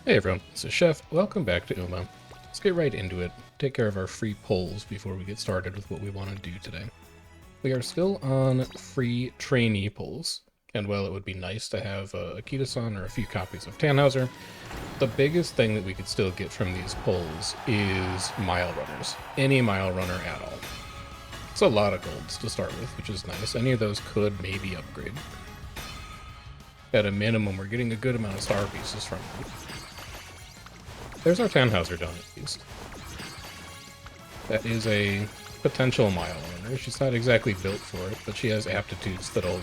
Hey everyone, this is Chef. Welcome back to Uma. Let's get right into it. Take care of our free polls before we get started with what we want to do today. We are still on free trainee polls, and while it would be nice to have a Akita-san or a few copies of Tannhauser, the biggest thing that we could still get from these polls is mile runners. Any mile runner at all. It's a lot of golds to start with, which is nice. Any of those could maybe upgrade. At a minimum, we're getting a good amount of star pieces from them. There's our Tannhauser done, at least. That is a potential mile runner. She's not exactly built for it, but she has aptitudes that'll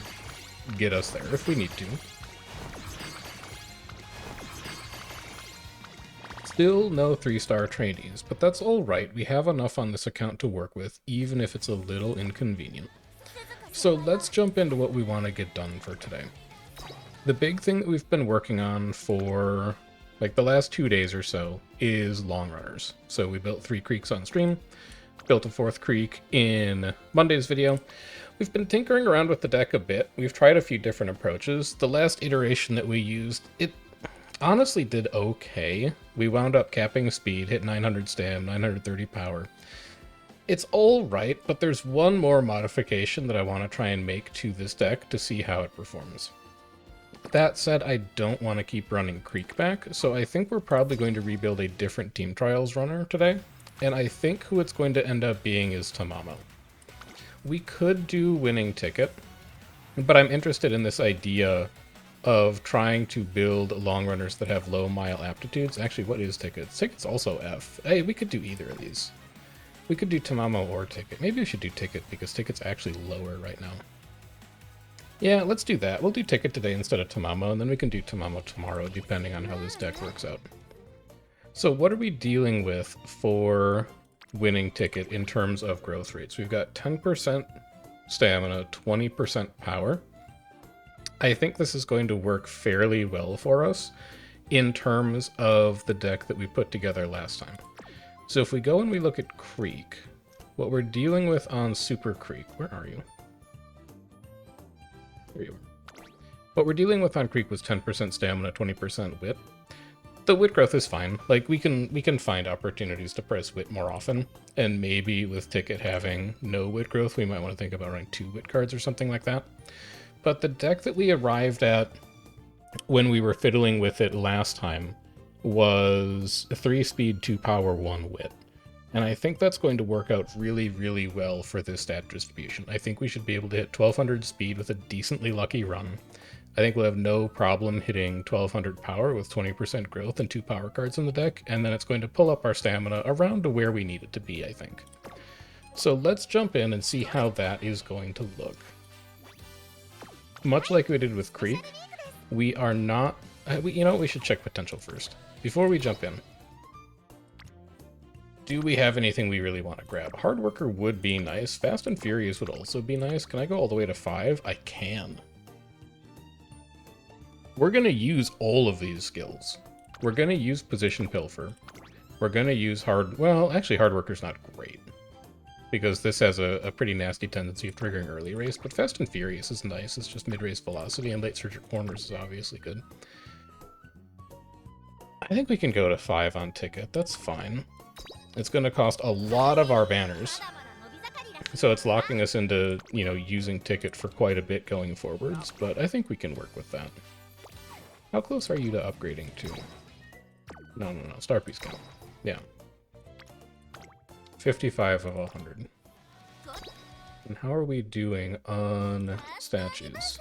get us there if we need to. Still no 3-star trainees, but that's alright. We have enough on this account to work with, even if it's a little inconvenient. So let's jump into what we want to get done for today. The big thing that we've been working on for like the last 2 days or so is long runners. So we built 3 creeks on stream, built a 4th creek in Monday's video. We've been tinkering around with the deck a bit. We've tried a few different approaches. The last iteration that we used, it honestly did okay. We wound up capping speed, hit 900 stam, 930 power. It's alright, but there's one more modification that I want to try and make to this deck to see how it performs. That said, I don't want to keep running Creek back, so I think we're probably going to rebuild a different Team Trials runner today, and I think who it's going to end up being is Tamamo. We could do Winning Ticket, but I'm interested in this idea of trying to build long runners that have low mile aptitudes. Actually, what is Ticket? Ticket's also F. Hey, we could do either of these. We could do Tamamo or Ticket. Maybe we should do Ticket, because Ticket's actually lower right now. Yeah, let's do that. We'll do Ticket today instead of Tamamo, and then we can do Tamamo tomorrow, depending on how this deck works out. So what are we dealing with for Winning Ticket in terms of growth rates? We've got 10% stamina, 20% power. I think this is going to work fairly well for us in terms of the deck that we put together last time. So if we go and we look at Creek, what we're dealing with on Super Creek, where are you? There you are. What we're dealing with on Creek was 10% stamina, 20% wit. The wit growth is fine. Like, we can find opportunities to press wit more often, and maybe with Ticket having no wit growth, we might want to think about running 2 wit cards or something like that. But the deck that we arrived at when we were fiddling with it last time was 3 speed, 2 power, 1 wit. And I think that's going to work out really, really well for this stat distribution. I think we should be able to hit 1200 speed with a decently lucky run. I think we'll have no problem hitting 1200 power with 20% growth and 2 power cards in the deck, and then it's going to pull up our stamina around to where we need it to be, I think. So let's jump in and see how that is going to look. Much like we did with Creek, we are not... you know what, we should check potential first. Before we jump in. Do we have anything we really want to grab? Hard Worker would be nice. Fast and Furious would also be nice. Can I go all the way to 5? I can. We're going to use all of these skills. We're going to use Position Pilfer. We're going to use Well, actually, Hard Worker's not great, because this has a pretty nasty tendency of triggering early race, but Fast and Furious is nice. It's just mid-race velocity, and Late Surge at corners is obviously good. I think we can go to 5 on Ticket. That's fine. It's going to cost a lot of our banners, so it's locking us into, you know, using Ticket for quite a bit going forwards, but I think we can work with that. How close are you to upgrading to? No, Star Piece count. Yeah. 55 of 100. And how are we doing on statues?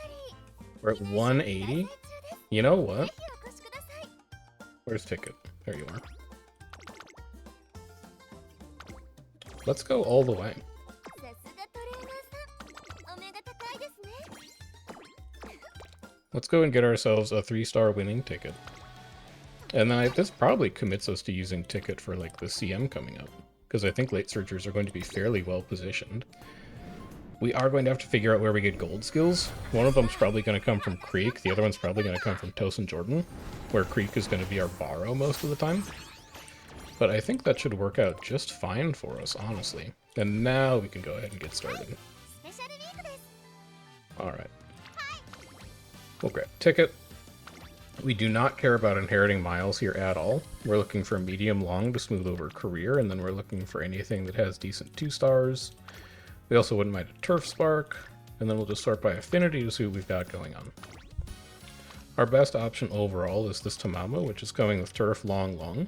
We're at 180? You know what? Where's Ticket? There you are. Let's go all the way. Let's go and get ourselves a 3-star winning ticket. And then this probably commits us to using Ticket for like the CM coming up, because I think Late Surgers are going to be fairly well positioned. We are going to have to figure out where we get gold skills. One of them's probably going to come from Creek, the other one's probably going to come from Tosin Jordan, where Creek is going to be our borrow most of the time. But I think that should work out just fine for us, honestly. And now we can go ahead and get started. Alright. We'll grab Ticket. We do not care about inheriting miles here at all. We're looking for medium long to smooth over career, and then we're looking for anything that has decent 2 stars. We also wouldn't mind a turf spark, and then we'll just sort by affinity to see what we've got going on. Our best option overall is this Tamamo, which is going with turf long.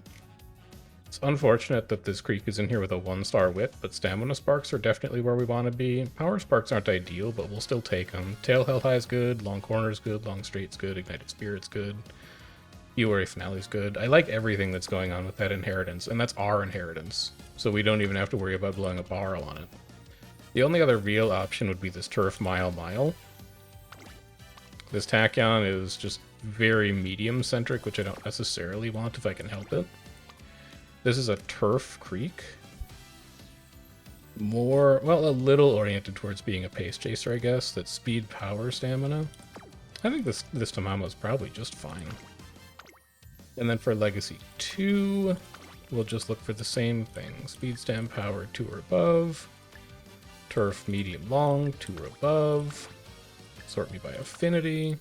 It's unfortunate that this creek is in here with a 1-star wit, but stamina sparks are definitely where we want to be. Power sparks aren't ideal, but we'll still take them. Tail held high is good, long corner is good, long straight's good, ignited spirit's good, URA finale's good. I like everything that's going on with that inheritance, and that's our inheritance, so we don't even have to worry about blowing a borrow on it. The only other real option would be this turf mile. This Tachyon is just very medium-centric, which I don't necessarily want if I can help it. This is a turf creek. More, well, a little oriented towards being a pace chaser, I guess. That's speed, power, stamina. I think this Tamamo is probably just fine. And then for Legacy 2, we'll just look for the same thing. Speed, stam, power, 2 or above. Turf, medium, long, 2 or above. Sort me by affinity.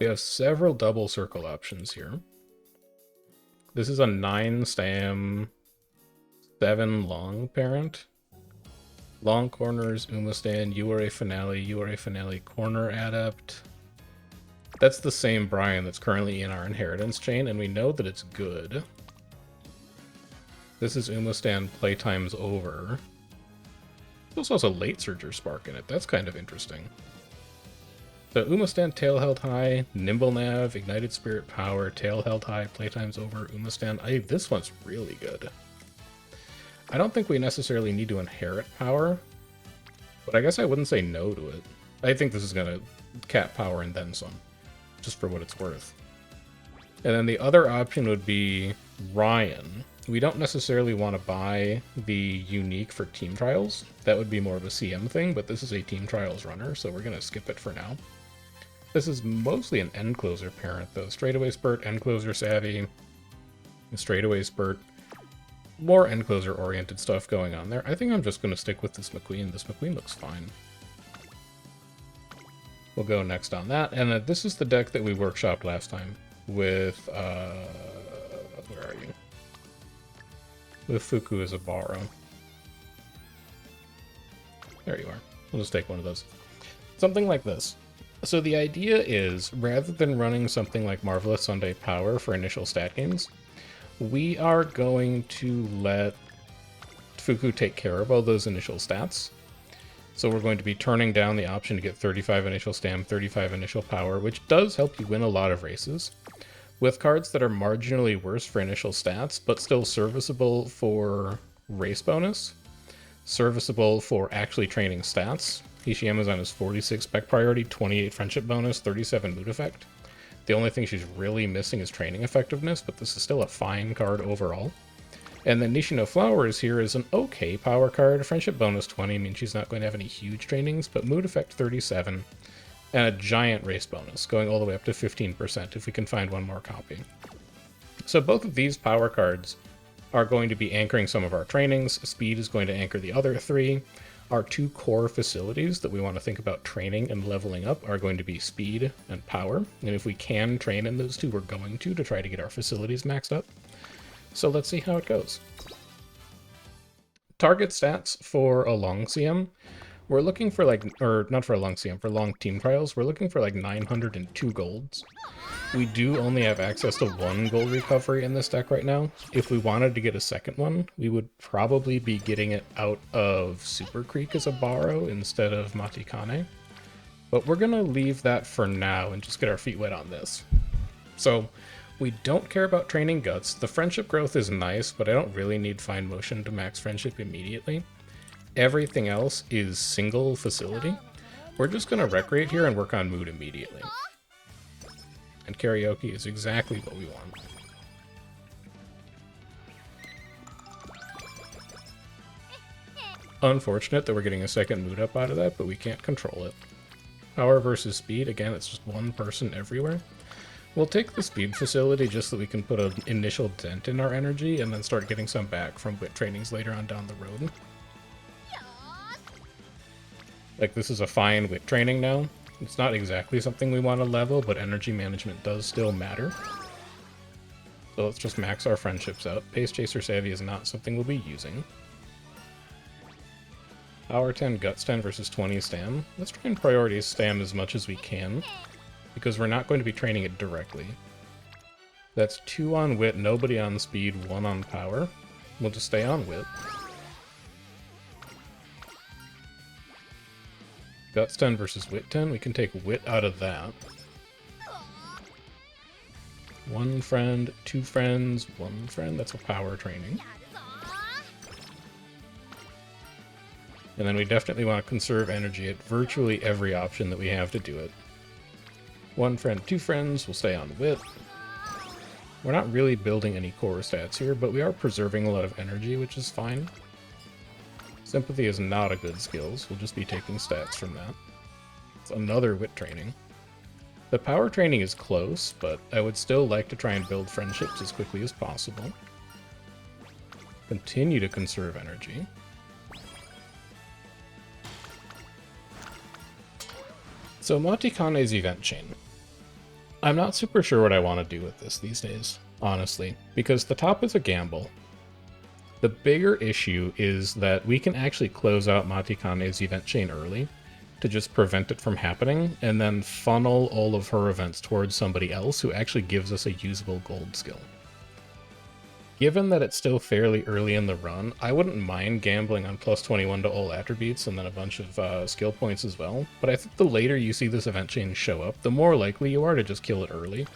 We have several double circle options here. This is a 9 stam, 7 long parent. Long corners, Umastand, URA finale, corner adept. That's the same Brian that's currently in our inheritance chain, and we know that it's good. This is Umastand playtime's over. There's also late Surger Spark in it. That's kind of interesting. So Umastand, tail held high, nimble nav, ignited spirit power, tail held high, playtime's over, Umastand. This one's really good. I don't think we necessarily need to inherit power, but I guess I wouldn't say no to it. I think this is going to cap power and then some, just for what it's worth. And then the other option would be Ryan. We don't necessarily want to buy the unique for team trials. That would be more of a CM thing, but this is a team trials runner, so we're going to skip it for now. This is mostly an end closer parent, though. Straightaway spurt, end closer savvy, straightaway spurt. More end closer oriented stuff going on there. I think I'm just going to stick with this McQueen. This McQueen looks fine. We'll go next on that. And this is the deck that we workshopped last time with, where are you? With Fuku as a borrow. There you are. We'll just take one of those. Something like this. So the idea is, rather than running something like Marvelous Sunday Power for initial stat gains, we are going to let Fuku take care of all those initial stats. So we're going to be turning down the option to get 35 initial stam, 35 initial power, which does help you win a lot of races, with cards that are marginally worse for initial stats, but still serviceable for race bonus, serviceable for actually training stats. Ishii Amazon is 46 spec priority, 28 friendship bonus, 37 mood effect. The only thing she's really missing is training effectiveness, but this is still a fine card overall. And then Nishino Flowers here is an okay power card. Friendship bonus 20 means she's not going to have any huge trainings, but mood effect 37, and a giant race bonus, going all the way up to 15% if we can find one more copy. So both of these power cards are going to be anchoring some of our trainings. Speed is going to anchor the other 3. Our 2 core facilities that we want to think about training and leveling up are going to be speed and power. And if we can train in those 2, we're going to try to get our facilities maxed up. So let's see how it goes. Target stats for a long CM. We're looking for or not for a long CM, for long team trials, we're looking for 902 golds. We do only have access to 1 gold recovery in this deck right now. If we wanted to get a second one, we would probably be getting it out of Super Creek as a borrow instead of Matikane. But we're going to leave that for now and just get our feet wet on this. So we don't care about training guts. The friendship growth is nice, but I don't really need fine motion to max friendship immediately. Everything else is single facility. We're just going to recreate here and work on mood immediately. And karaoke is exactly what we want. Unfortunate that we're getting a second mood up out of that, but we can't control it. Power versus speed, again, it's just one person everywhere. We'll take the speed facility just so we can put an initial dent in our energy and then start getting some back from wit trainings later on down the road. Like, this is a fine wit training now. It's not exactly something we want to level, but energy management does still matter. So let's just max our friendships out. Pace Chaser Savvy is not something we'll be using. Power 10, Guts 10 versus 20 Stam. Let's try and prioritize Stam as much as we can, because we're not going to be training it directly. That's 2 on Wit, nobody on Speed, 1 on Power. We'll just stay on Wit. Guts 10 versus Wit 10. We can take Wit out of that. 1 friend, 2 friends, 1 friend. That's a power training. And then we definitely want to conserve energy at virtually every option that we have to do it. 1 friend, 2 friends. We'll stay on Wit. We're not really building any core stats here, but we are preserving a lot of energy, which is fine. Sympathy is not a good skill, so we'll just be taking stats from that. It's another Wit training. The power training is close, but I would still like to try and build friendships as quickly as possible. Continue to conserve energy. So Matikane's event chain. I'm not super sure what I want to do with this these days, honestly, because the top is a gamble. The bigger issue is that we can actually close out Matikane's event chain early to just prevent it from happening, and then funnel all of her events towards somebody else who actually gives us a usable gold skill. Given that it's still fairly early in the run, I wouldn't mind gambling on plus 21 to all attributes and then a bunch of skill points as well, but I think the later you see this event chain show up, the more likely you are to just kill it early,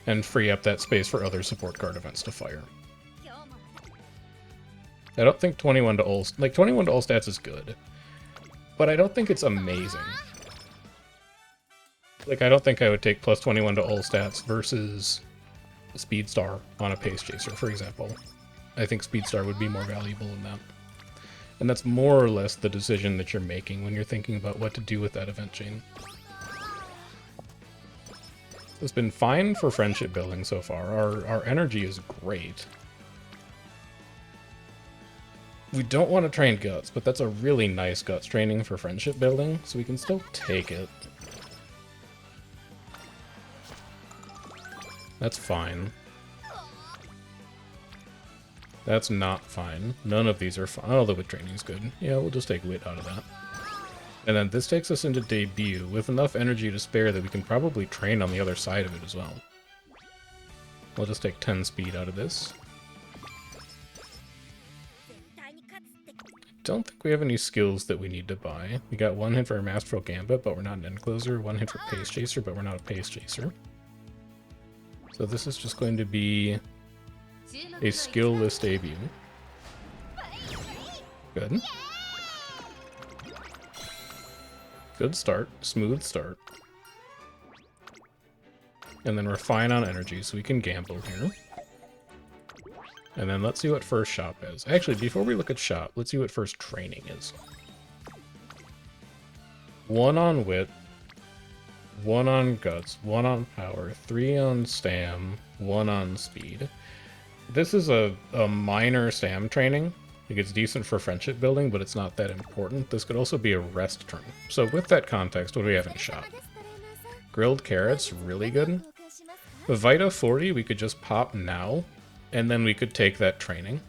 and free up that space for other support card events to fire. I don't think 21 to all stats is good, but I don't think it's amazing. Like, I don't think I would take plus 21 to all stats versus Speedstar on a Pace Chaser, for example. I think Speedstar would be more valuable than that. And that's more or less the decision that you're making when you're thinking about what to do with that event chain. It's been fine for friendship building so far. Our energy is great. We don't want to train Guts, but that's a really nice Guts training for friendship building, so we can still take it. That's fine. That's not fine. None of these are fine. Oh, the Wit training is good. Yeah, we'll just take Wit out of that. And then this takes us into Debut, with enough energy to spare that we can probably train on the other side of it as well. We'll just take 10 speed out of this. Don't think we have any skills that we need to buy. We got 1 hit for our Masterful Gambit, but we're not an End Closer. 1 hit for Pace Chaser, but we're not a Pace Chaser. So this is just going to be a skill-less debut. Good. Good start. Smooth start. And then we're fine on energy, so we can gamble here. And then let's see what first shop is. Actually, before we look at shop, let's see what first training is. 1 on Wit, 1 on Guts, 1 on Power, 3 on Stam, 1 on Speed. This is a minor Stam training. Like, it's decent for friendship building, but it's not that important. This could also be a rest turn. So with that context, what do we have in shop? Grilled Carrots, really good. The Vita 40 we could just pop now, and then we could take that training.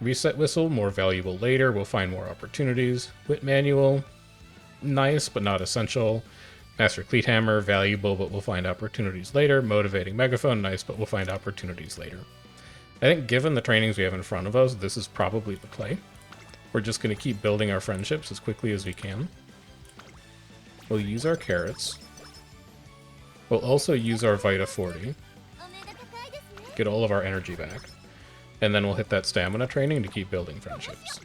Reset Whistle, more valuable later, we'll find more opportunities. Wit Manual, nice but not essential. Master Cleat Hammer, valuable but we'll find opportunities later. Motivating Megaphone, nice but we'll find opportunities later. I think given the trainings we have in front of us, this is probably the play. We're just going to keep building our friendships as quickly as we can. We'll use our carrots. We'll also use our Vita 40. Get all of our energy back. And then we'll hit that stamina training to keep building friendships.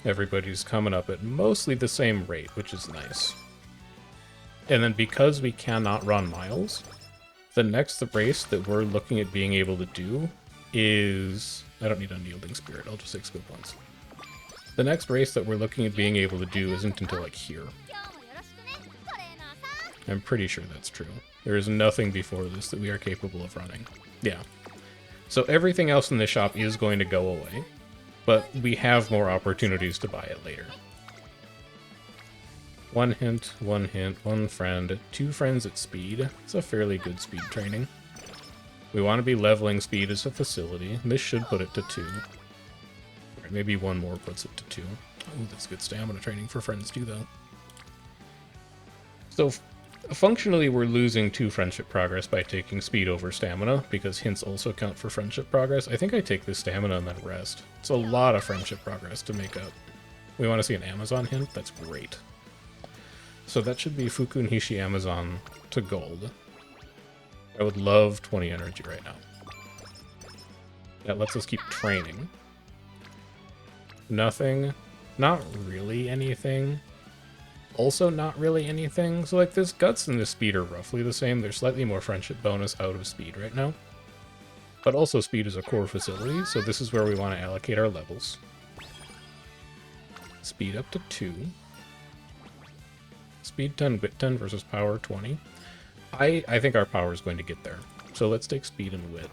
Everybody's coming up at mostly the same rate, which is nice. And then because we cannot run miles, the next race that we're looking at being able to do is... I don't need Unyielding Spirit, I'll just take skill points. The next race that we're looking at being able to do isn't until, like, here. I'm pretty sure that's true. There is nothing before this that we are capable of running. Yeah. So everything else in the shop is going to go away, but we have more opportunities to buy it later. One hint, one friend, 2 friends at speed. It's a fairly good speed training. We want to be leveling speed as a facility. This should put it to 2. Or maybe 1 more puts it to 2. Ooh, that's good stamina training for friends too, though. So, functionally, we're losing 2 friendship progress by taking speed over stamina, because hints also count for friendship progress. I think I take this stamina and then rest. It's a lot of friendship progress to make up. We want to see an Amazon hint? That's great. So that should be Fukun Hishi Amazon to gold. I would love 20 energy right now. That lets us keep training. Nothing. Not really anything. Also not really anything. So like this guts and this speed are roughly the same. There's slightly more friendship bonus out of speed right now. But also speed is a core facility, so this is where we want to allocate our levels. Speed up to 2. Speed 10, wit 10 versus power 20. I think our power is going to get there. So let's take speed and wit.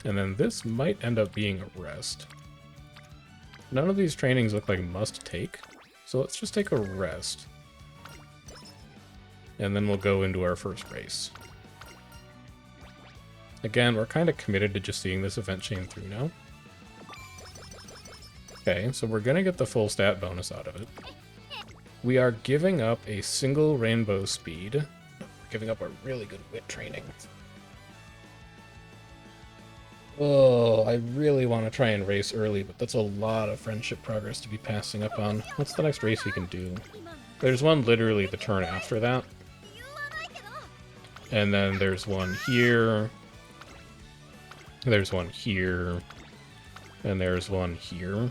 And then this might end up being a rest. None of these trainings look like must take. So let's just take a rest. And then we'll go into our first race. Again, we're kind of committed to just seeing this event chain through now. Okay, so we're going to get the full stat bonus out of it. We are giving up a single rainbow speed. We're giving up a really good wit training. Oh, I really want to try and race early, but that's a lot of friendship progress to be passing up on. What's the next race we can do? There's one literally the turn after that. And then there's one here. There's one here. And there's one here.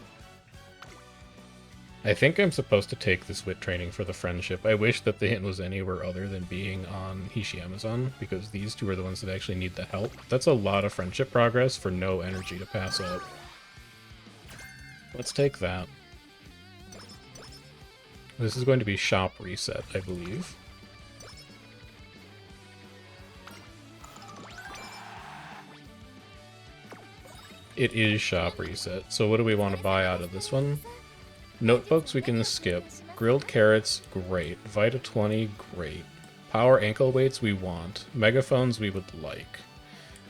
I think I'm supposed to take this wit training for the friendship. I wish that the hint was anywhere other than being on Hishi Amazon, because these 2 are the ones that actually need the help. That's a lot of friendship progress for no energy to pass up. Let's take that. This is going to be shop reset, I believe. It is shop reset. So what do we want to buy out of this one? Notebooks we can skip. Grilled carrots, great. Vita 20, great. Power ankle weights we want. Megaphones we would like.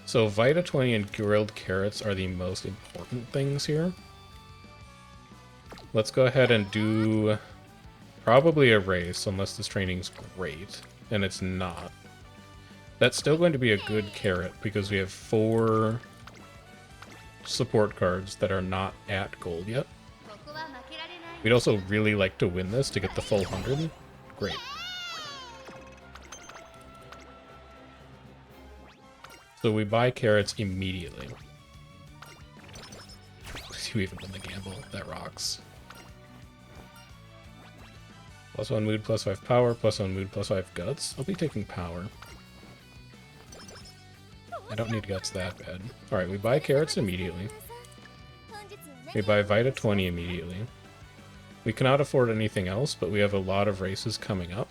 So Vita 20 and grilled carrots are the most important things here. Let's go ahead and do probably a race, unless this training's great. And it's not. That's still going to be a good carrot, because we have 4 support cards that are not at gold yet. We'd also really like to win this to get the full 100. Great. So we buy carrots immediately. You even win the gamble. That rocks. +1 mood, +5 power, +1 mood, +5 guts. I'll be taking power. I don't need guts that bad. Alright, we buy carrots immediately. We buy Vita 20 immediately. We cannot afford anything else, but we have a lot of races coming up.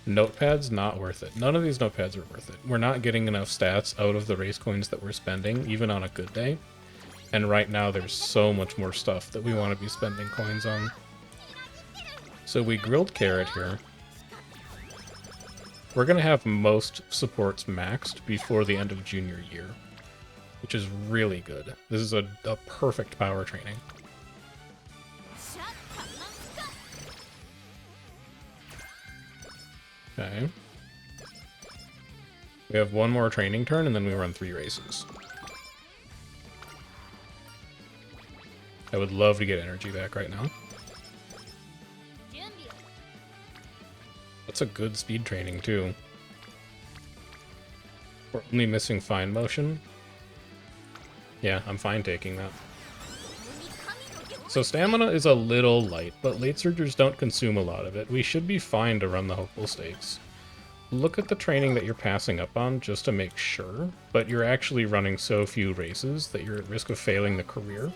Notepads, not worth it. None of these notepads are worth it. We're not getting enough stats out of the race coins that we're spending, even on a good day. And right now there's so much more stuff that we want to be spending coins on. So we grilled carrot here. We're going to have most supports maxed before the end of junior year, which is really good. This is a perfect power training. Okay. We have 1 more training turn, and then we run 3 races. I would love to get energy back right now. That's a good speed training, too. We're only missing fine motion. Yeah, I'm fine taking that. So stamina is a little light, but late surgers don't consume a lot of it. We should be fine to run the hopeful stakes. Look at the training that you're passing up on just to make sure, but you're actually running so few races that you're at risk of failing the career.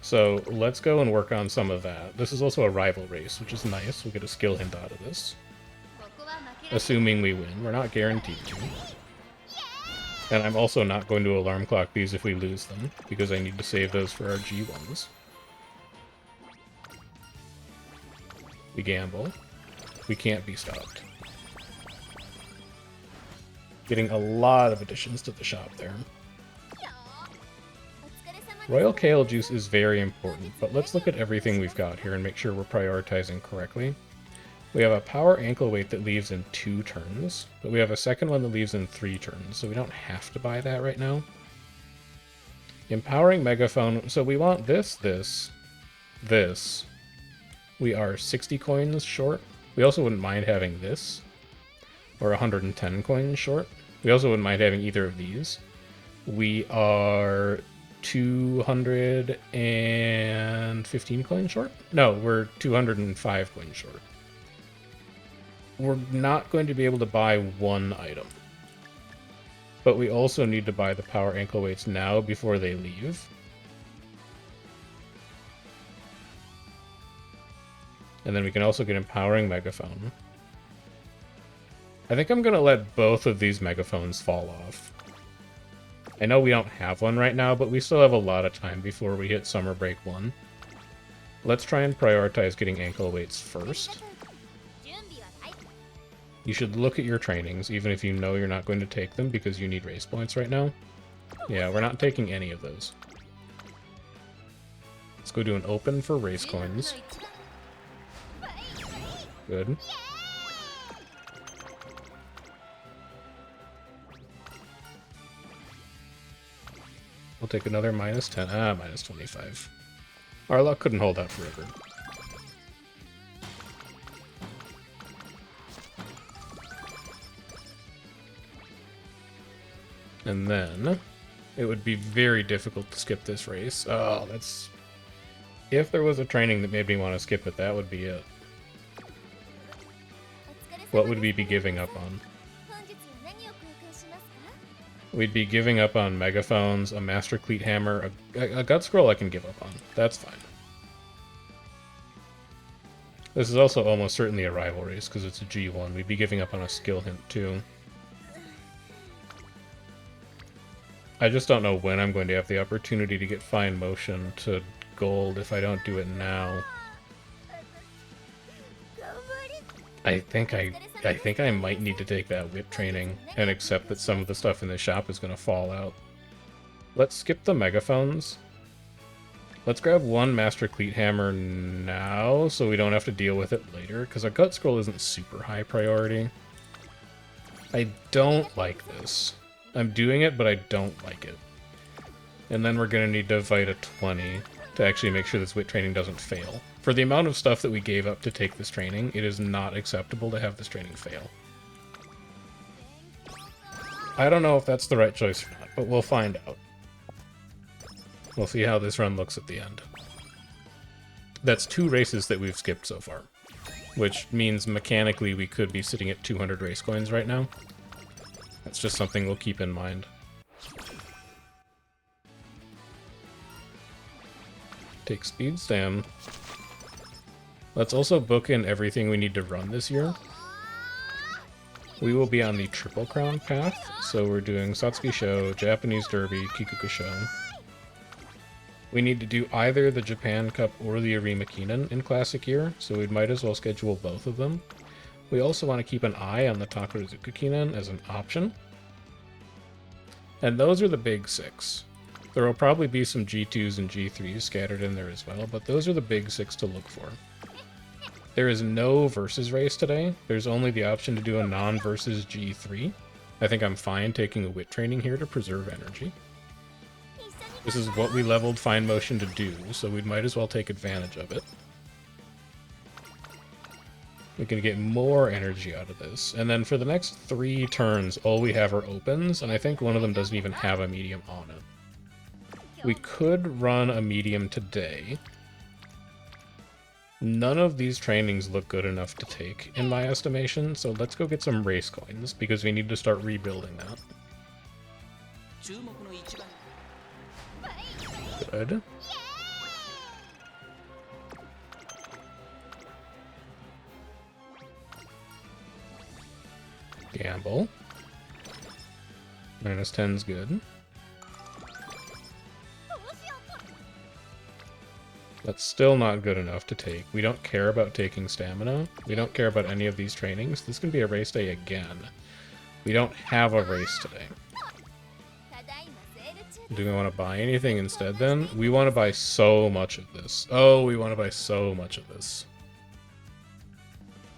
So let's go and work on some of that. This is also a rival race, which is nice. We'll get a skill hint out of this. Assuming we win. We're not guaranteed to. And I'm also not going to alarm clock these if we lose them, because I need to save those for our G1s. We gamble. We can't be stopped. Getting a lot of additions to the shop there. Royal Kale Juice is very important, but let's look at everything we've got here and make sure we're prioritizing correctly. We have a power ankle weight that leaves in 2 turns, but we have a second one that leaves in 3 turns, so we don't have to buy that right now. Empowering Megaphone, so we want this. We are 60 coins short. We also wouldn't mind having this, or 110 coins short. We also wouldn't mind having either of these. We are 215 coins short? No, we're 205 coins short. We're not going to be able to buy one item. But we also need to buy the power ankle weights now before they leave. And then we can also get empowering megaphone. I think I'm going to let both of these megaphones fall off. I know we don't have one right now, but we still have a lot of time before we hit Summer Break 1. Let's try and prioritize getting ankle weights first. You should look at your trainings, even if you know you're not going to take them because you need race points right now. Yeah, we're not taking any of those. Let's go do an open for race coins. Good. We'll take another minus 10. Minus 25. Our luck couldn't hold out forever. And then it would be very difficult to skip this race. Oh, that's... If there was a training that made me want to skip it, that would be it. What would we be giving up on? We'd be giving up on megaphones, a master cleat hammer, a gut scroll I can give up on. That's fine. This is also almost certainly a rival race because it's a G1. We'd be giving up on a skill hint too. I just don't know when I'm going to have the opportunity to get fine motion to gold if I don't do it now. I think I might need to take that whip training and accept that some of the stuff in the shop is going to fall out. Let's skip the megaphones. Let's grab one Master Cleat Hammer now so we don't have to deal with it later, because a Gut Scroll isn't super high priority. I don't like this. I'm doing it, but I don't like it. And then we're going to need to fight a 20 to actually make sure this wit training doesn't fail. For the amount of stuff that we gave up to take this training, it is not acceptable to have this training fail. I don't know if that's the right choice or not, but we'll find out. We'll see how this run looks at the end. That's 2 races that we've skipped so far, which means mechanically we could be sitting at 200 race coins right now. That's just something we'll keep in mind. Take speeds down. Let's also book in everything we need to run this year. We will be on the Triple Crown path, so we're doing Satsuki Show, Japanese Derby, Kikuku Show. We need to do either the Japan Cup or the Arima Kinen in Classic Year, so we might as well schedule both of them. We also want to keep an eye on the Takarazuka Kinen as an option. And those are the big 6. There will probably be some G2s and G3s scattered in there as well, but those are the big 6 to look for. There is no versus race today. There's only the option to do a non-versus G3. I think I'm fine taking a wit training here to preserve energy. This is what we leveled Fine Motion to do, so we might as well take advantage of it. We can get more energy out of this. And then for the next 3 turns, all we have are opens, and I think one of them doesn't even have a medium on it. We could run a medium today. None of these trainings look good enough to take, in my estimation, so let's go get some race coins, because we need to start rebuilding that. Good. Gamble. Minus 10's good. That's still not good enough to take. We don't care about taking stamina. We don't care about any of these trainings. This can be a race day again. We don't have a race today. Do we want to buy anything instead then? We want to buy so much of this. Oh, we want to buy so much of this.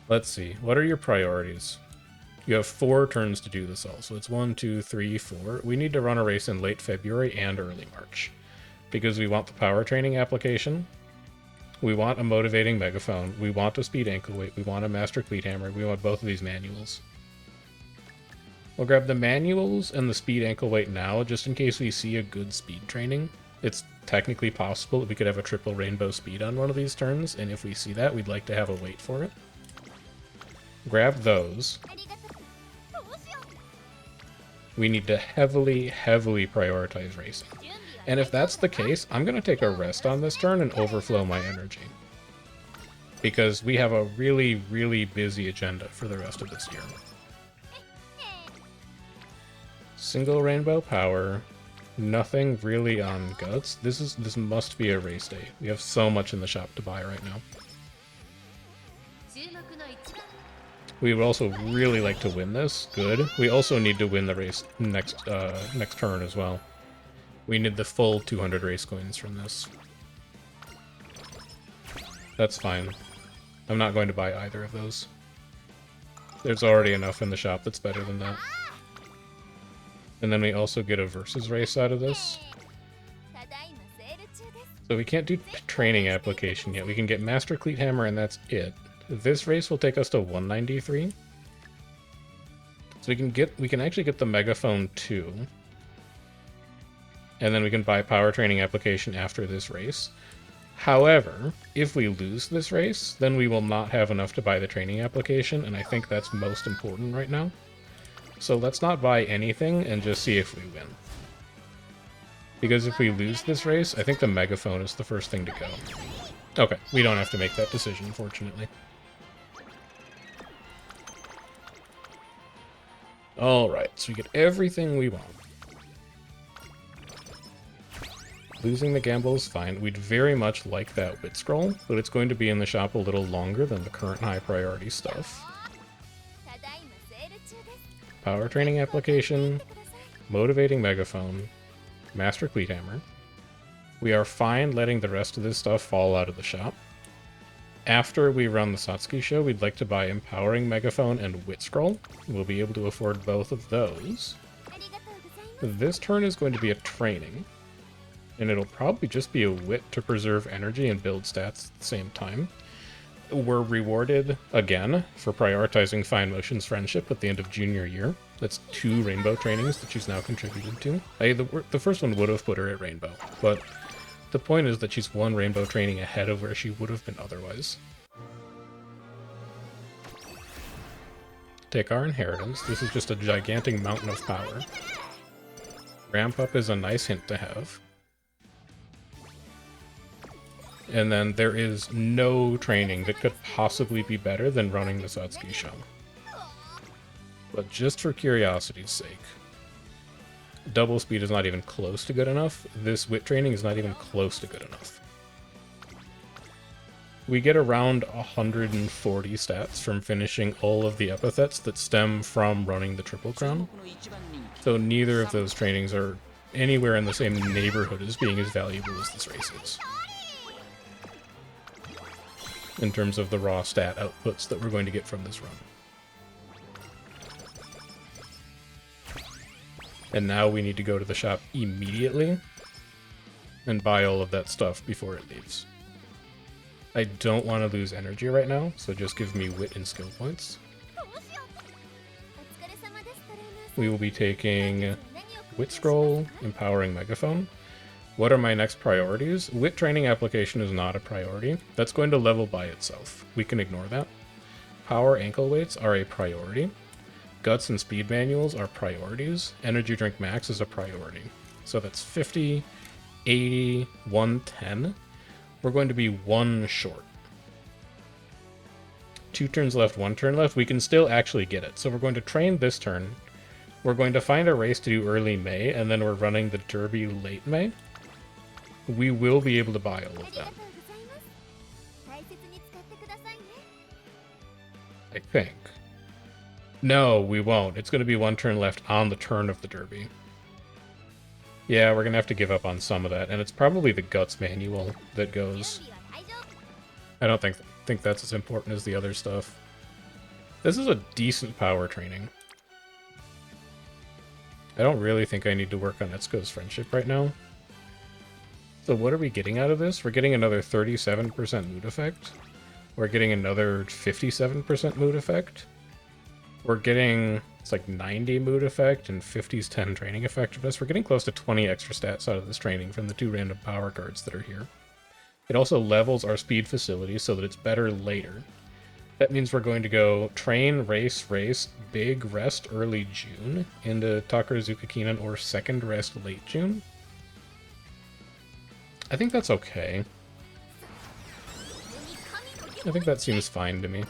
Let's see. What are your priorities? You have 4 turns to do this all. So it's 1, 2, 3, 4. We need to run a race in late February and early March. Because we want the power training application. We want a motivating megaphone. We want a speed ankle weight. We want a master cleat hammer. We want both of these manuals. We'll grab the manuals and the speed ankle weight now, just in case we see a good speed training. It's technically possible that we could have a triple rainbow speed on one of these turns, and if we see that, we'd like to have a weight for it. Grab those. We need to heavily, heavily prioritize racing. And if that's the case, I'm going to take a rest on this turn and overflow my energy. Because we have a really, really busy agenda for the rest of this year. Single rainbow power. Nothing really on guts. This must be a race day. We have so much in the shop to buy right now. We would also really like to win this. Good. We also need to win the race next turn as well. We need the full 200 race coins from this. That's fine. I'm not going to buy either of those. There's already enough in the shop that's better than that. And then we also get a versus race out of this. So we can't do training application yet. We can get Master Cleat Hammer and that's it. This race will take us to 193. So we can actually get the Megaphone 2. And then we can buy Power Training application after this race. However, if we lose this race, then we will not have enough to buy the training application, and I think that's most important right now. So let's not buy anything and just see if we win. Because if we lose this race, I think the Megaphone is the first thing to go. Okay, we don't have to make that decision, fortunately. Alright, so we get everything we want. Losing the gamble is fine. We'd very much like that wit scroll, but it's going to be in the shop a little longer than the current high priority stuff. Power training application, motivating megaphone, master cleat hammer. We are fine letting the rest of this stuff fall out of the shop. After we run the Satsuki show, we'd like to buy empowering megaphone and wit scroll. We'll be able to afford both of those. This turn is going to be a training, and it'll probably just be a wit to preserve energy and build stats at the same time. We're rewarded again for prioritizing Fine Motion's friendship at the end of junior year. That's 2 rainbow trainings that she's now contributed to. The first one would have put her at rainbow, but the point is that she's 1 rainbow training ahead of where she would have been otherwise. Take our inheritance. This is just a gigantic mountain of power. Ramp up is a nice hint to have. And then there is no training that could possibly be better than running the Satsuki show. But just for curiosity's sake, double speed is not even close to good enough. This wit training is not even close to good enough. We get around 140 stats from finishing all of the epithets that stem from running the Triple Crown. So neither of those trainings are anywhere in the same neighborhood as being as valuable as this race is, in terms of the raw stat outputs that we're going to get from this run. And now we need to go to the shop immediately and buy all of that stuff before it leaves. I don't want to lose energy right now, so just give me wit and skill points. We will be taking wit scroll, empowering megaphone. What are my next priorities? Wit training application is not a priority. That's going to level by itself. We can ignore that. Power ankle weights are a priority. Guts and speed manuals are priorities. Energy drink max is a priority. So that's 50, 80, 110. We're going to be 1 short. 2 turns left, 1 turn left. We can still actually get it. So we're going to train this turn. We're going to find a race to do early May, and then we're running the Derby late May. We will be able to buy all of that. I think. No, we won't. It's going to be one turn left on the turn of the Derby. Yeah, we're going to have to give up on some of that, and it's probably the Guts manual that goes. I don't think that's as important as the other stuff. This is a decent power training. I don't really think I need to work on Etsuko's friendship right now. So what are we getting out of this? We're getting another 37% mood effect. We're getting another 57% mood effect. We're getting, it's like 90 mood effect and 50's 10 training effectiveness. We're getting close to 20 extra stats out of this training from the 2 random power cards that are here. It also levels our speed facility so that it's better later. That means we're going to go train, race, big rest early June into Takarazuka Kinan, or second rest late June. I think that's okay. I think that seems fine to me.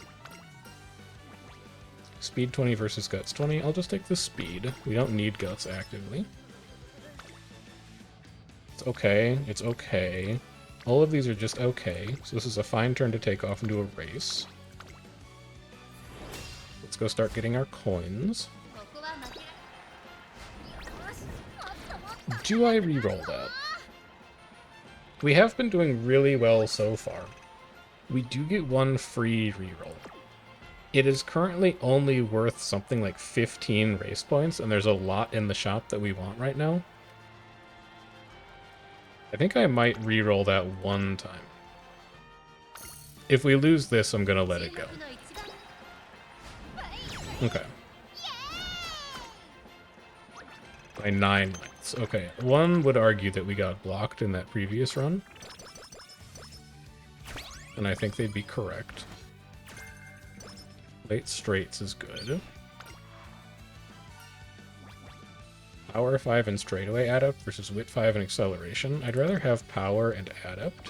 Speed 20 versus Guts 20. I'll just take the speed. We don't need Guts actively. It's okay. It's okay. All of these are just okay. So this is a fine turn to take off and do a race. Let's go start getting our coins. Do I reroll that? We have been doing really well so far. We do get one free reroll. It is currently only worth something like 15 race points, and there's a lot in the shop that we want right now. I think I might reroll that one time. If we lose this, I'm gonna let it go. Okay. By 9 lengths. Okay, one would argue that we got blocked in that previous run. And I think they'd be correct. Late straights is good. Power 5 and straightaway adept versus wit 5 and acceleration. I'd rather have power and adept.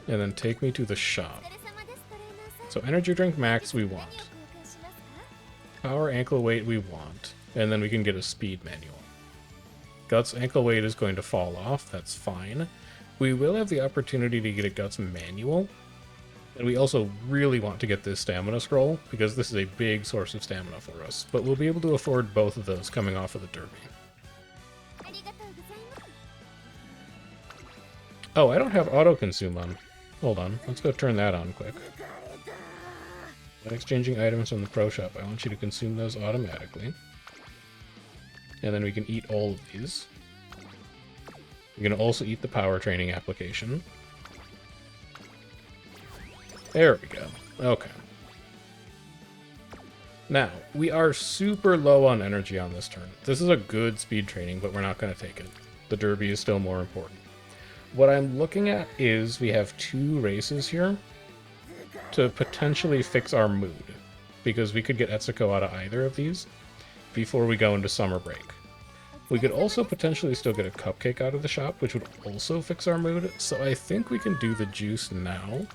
And then take me to the shop. So energy drink max we want. Power ankle weight we want. And then we can get a speed manual. Guts ankle weight is going to fall off, that's fine. We will have the opportunity to get a Guts manual. And we also really want to get this stamina scroll, because this is a big source of stamina for us. But we'll be able to afford both of those coming off of the Derby. Oh, I don't have auto-consume on. Hold on, let's go turn that on quick. When exchanging items from the pro shop, I want you to consume those automatically. And then we can eat all of these. We can also eat the power training application. There we go. Okay. Now, we are super low on energy on this turn. This is a good speed training, but we're not going to take it. The Derby is still more important. What I'm looking at is we have 2 races here to potentially fix our mood, because we could get Etsuko out of either of these before we go into summer break. We could also potentially still get a cupcake out of the shop, which would also fix our mood, so I think we can do the juice now.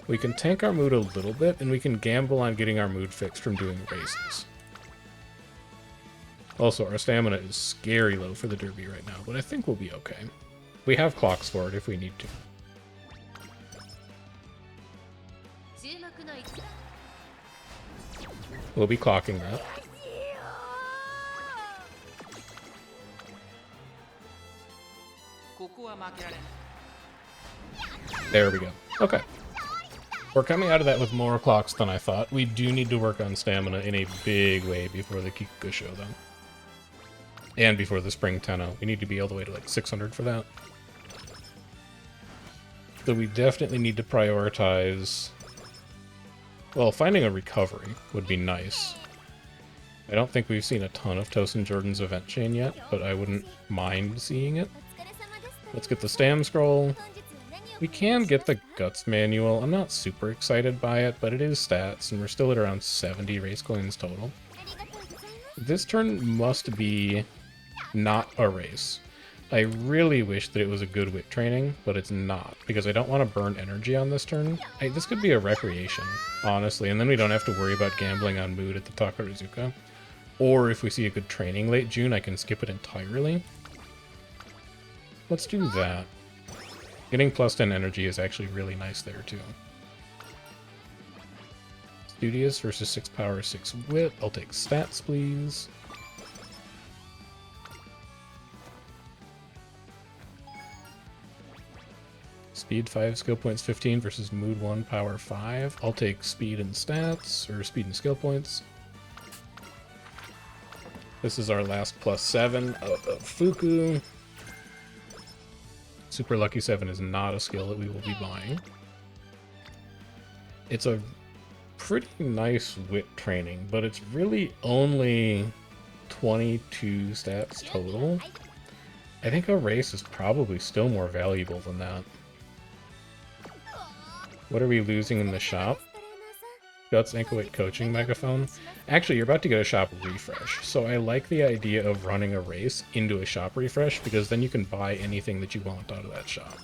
We can tank our mood a little bit, and we can gamble on getting our mood fixed from doing races. Also, our stamina is scary low for the Derby right now, but I think we'll be okay. We have clocks for it if we need to. We'll be clocking that. There we go. Okay. We're coming out of that with more clocks than I thought. We do need to work on stamina in a big way before the Kikuga show, though. And before the Spring Tenno. We need to be all the way to like 600 for that. So we definitely need to prioritize... Well, finding a recovery would be nice. I don't think we've seen a ton of Tosin Jordan's event chain yet, but I wouldn't mind seeing it. Let's get the Stam Scroll. We can get the Guts manual. I'm not super excited by it, but it is stats, and we're still at around 70 race coins total. This turn must be not a race. I really wish that it was a good wit training, but it's not, because I don't want to burn energy on this turn. This could be a recreation, honestly, and then we don't have to worry about gambling on mood at the Takarazuka. Or if we see a good training late June, I can skip it entirely. Let's do that. Getting plus 10 energy is actually really nice there, too. Studious versus 6 power, 6 wit. I'll take stats, please. Speed 5, skill points 15 versus mood 1, power 5. I'll take speed and stats, or speed and skill points. This is our last plus 7 of Fuku. Super Lucky 7 is not a skill that we will be buying. It's a pretty nice wit training, but it's really only 22 stats total. I think a race is probably still more valuable than that. What are we losing in the shop? Guts, ankle weight, coaching, megaphone. Actually, you're about to get a shop refresh, so I like the idea of running a race into a shop refresh, because then you can buy anything that you want out of that shop.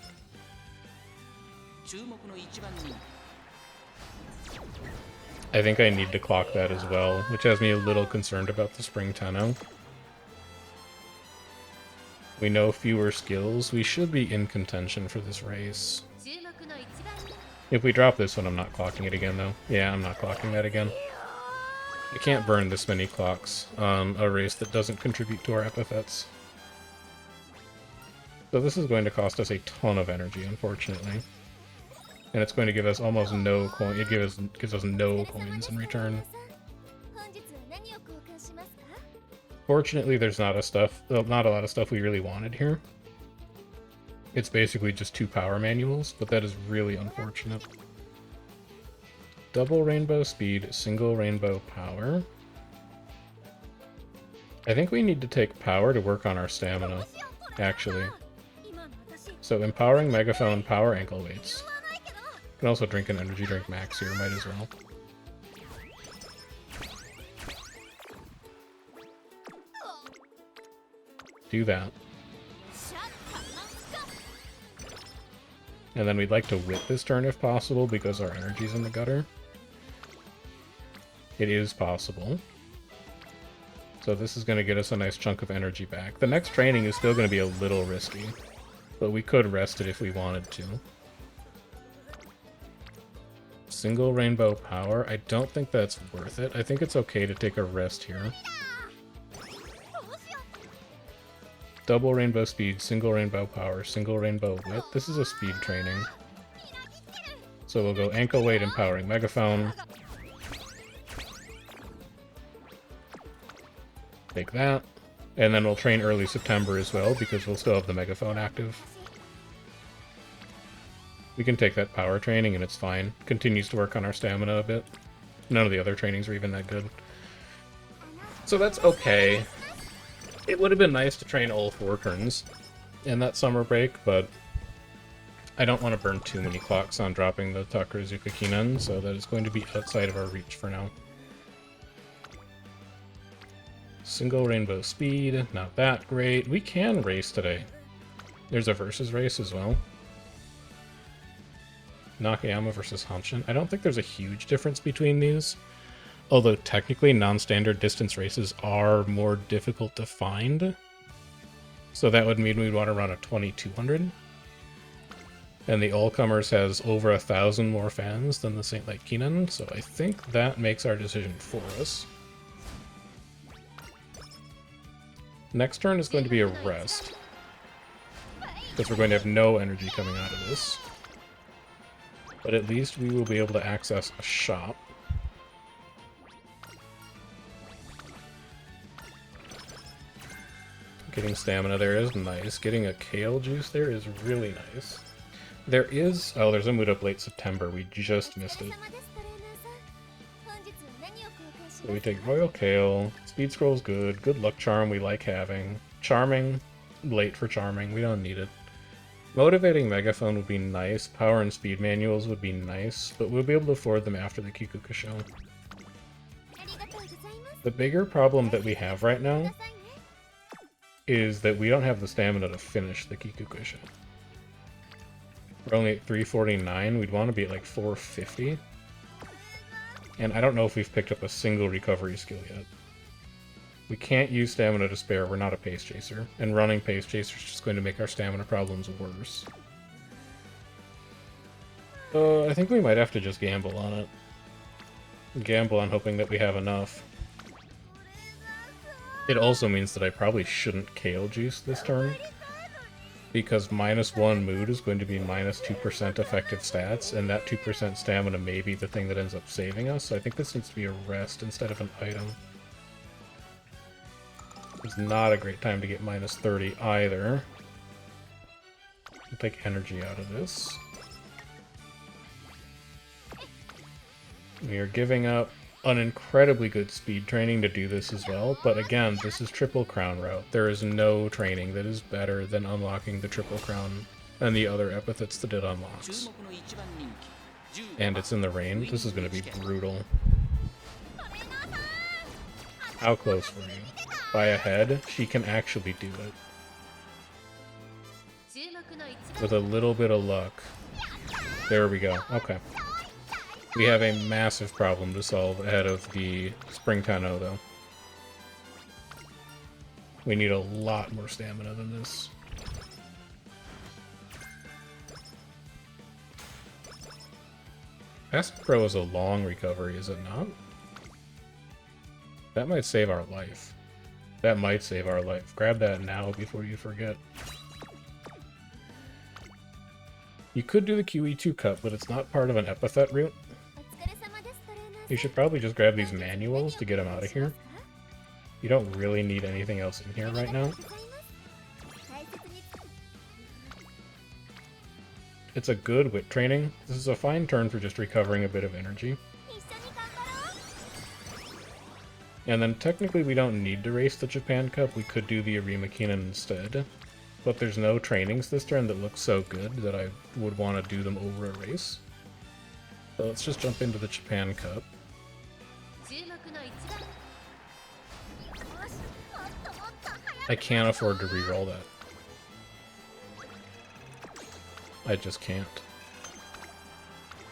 I think I need to clock that as well, which has me a little concerned about the Spring Tenno. We know fewer skills. We should be in contention for this race. If we drop this one, I'm not clocking it again, though. Yeah, I'm not clocking that again. I can't burn this many clocks on a race that doesn't contribute to our epithets. So this is going to cost us a ton of energy, unfortunately. And it's going to give us almost no coin. It gives us no coins in return. Fortunately, there's not a lot of stuff we really wanted here. It's basically just 2 power manuals, but that is really unfortunate. Double rainbow speed, single rainbow power. I think we need to take power to work on our stamina, actually. So empowering megaphone, power ankle weights. You can also drink an energy drink max here, might as well. Do that. And then we'd like to wit this turn if possible, because our energy's in the gutter. It is possible. So this is going to get us a nice chunk of energy back. The next training is still going to be a little risky, but we could rest it if we wanted to. Single rainbow power. I don't think that's worth it. I think it's okay to take a rest here. Double rainbow speed, single rainbow power, single rainbow wit. This is a speed training. So we'll go ankle weight, empowering megaphone. Take that. And then we'll train early September as well, because we'll still have the megaphone active. We can take that power training and it's fine. Continues to work on our stamina a bit. None of the other trainings are even that good. So that's okay. It would have been nice to train all 4 turns in that summer break, but I don't want to burn too many clocks on dropping the Takarazuka Kinan, so that is going to be outside of our reach for now. Single rainbow speed, not that great. We can race today. There's a versus race as well. Nakayama versus Hanshin. I don't think there's a huge difference between these. Although technically non-standard distance races are more difficult to find. So that would mean we'd want to run a 2200. And the All-Comers has over 1,000 more fans than the St. Light Kinan, so I think that makes our decision for us. Next turn is going to be a rest, because we're going to have no energy coming out of this. But at least we will be able to access a shop. Getting stamina there is nice. Getting a kale juice there is really nice. There is... oh, there's a mood up late September. We just missed it. So we take Royal Kale. Speed Scroll's good. Good Luck Charm we like having. Charming. Late for Charming. We don't need it. Motivating Megaphone would be nice. Power and Speed Manuals would be nice. But we'll be able to afford them after the Kikuka show. The bigger problem that we have right now is that we don't have the stamina to finish the Kikuka show. We're only at 349. We'd want to be at like 450. And I don't know if we've picked up a single recovery skill yet. We can't use stamina to spare. We're not a pace chaser. And running pace chaser is just going to make our stamina problems worse. I think we might have to just gamble on it. Gamble on hoping that we have enough. It also means that I probably shouldn't Kale Juice this turn, because -1 mood is going to be -2% effective stats, and that 2% stamina may be the thing that ends up saving us, so I think this needs to be a rest instead of an item. It's not a great time to get -30 either. I'll take energy out of this. We are giving up an incredibly good speed training to do this as well, but again, this is Triple Crown route. There is no training that is better than unlocking the Triple Crown and the other epithets that it unlocks. And it's in the rain. This is going to be brutal. How close were you? By a head, she can actually do it. With a little bit of luck. There we go. Okay. We have a massive problem to solve ahead of the Spring Tenno, though. We need a lot more stamina than this. Fast Pro is a long recovery, is it not? That might save our life. That might save our life. Grab that now before you forget. You could do the QE2 cut, but it's not part of an epithet route. You should probably just grab these manuals to get them out of here. You don't really need anything else in here right now. It's a good wit training. This is a fine turn for just recovering a bit of energy. And then technically we don't need to race the Japan Cup. We could do the Arima Keenan instead. But there's no trainings this turn that look so good that I would want to do them over a race. So let's just jump into the Japan Cup. I can't afford to reroll that. I just can't.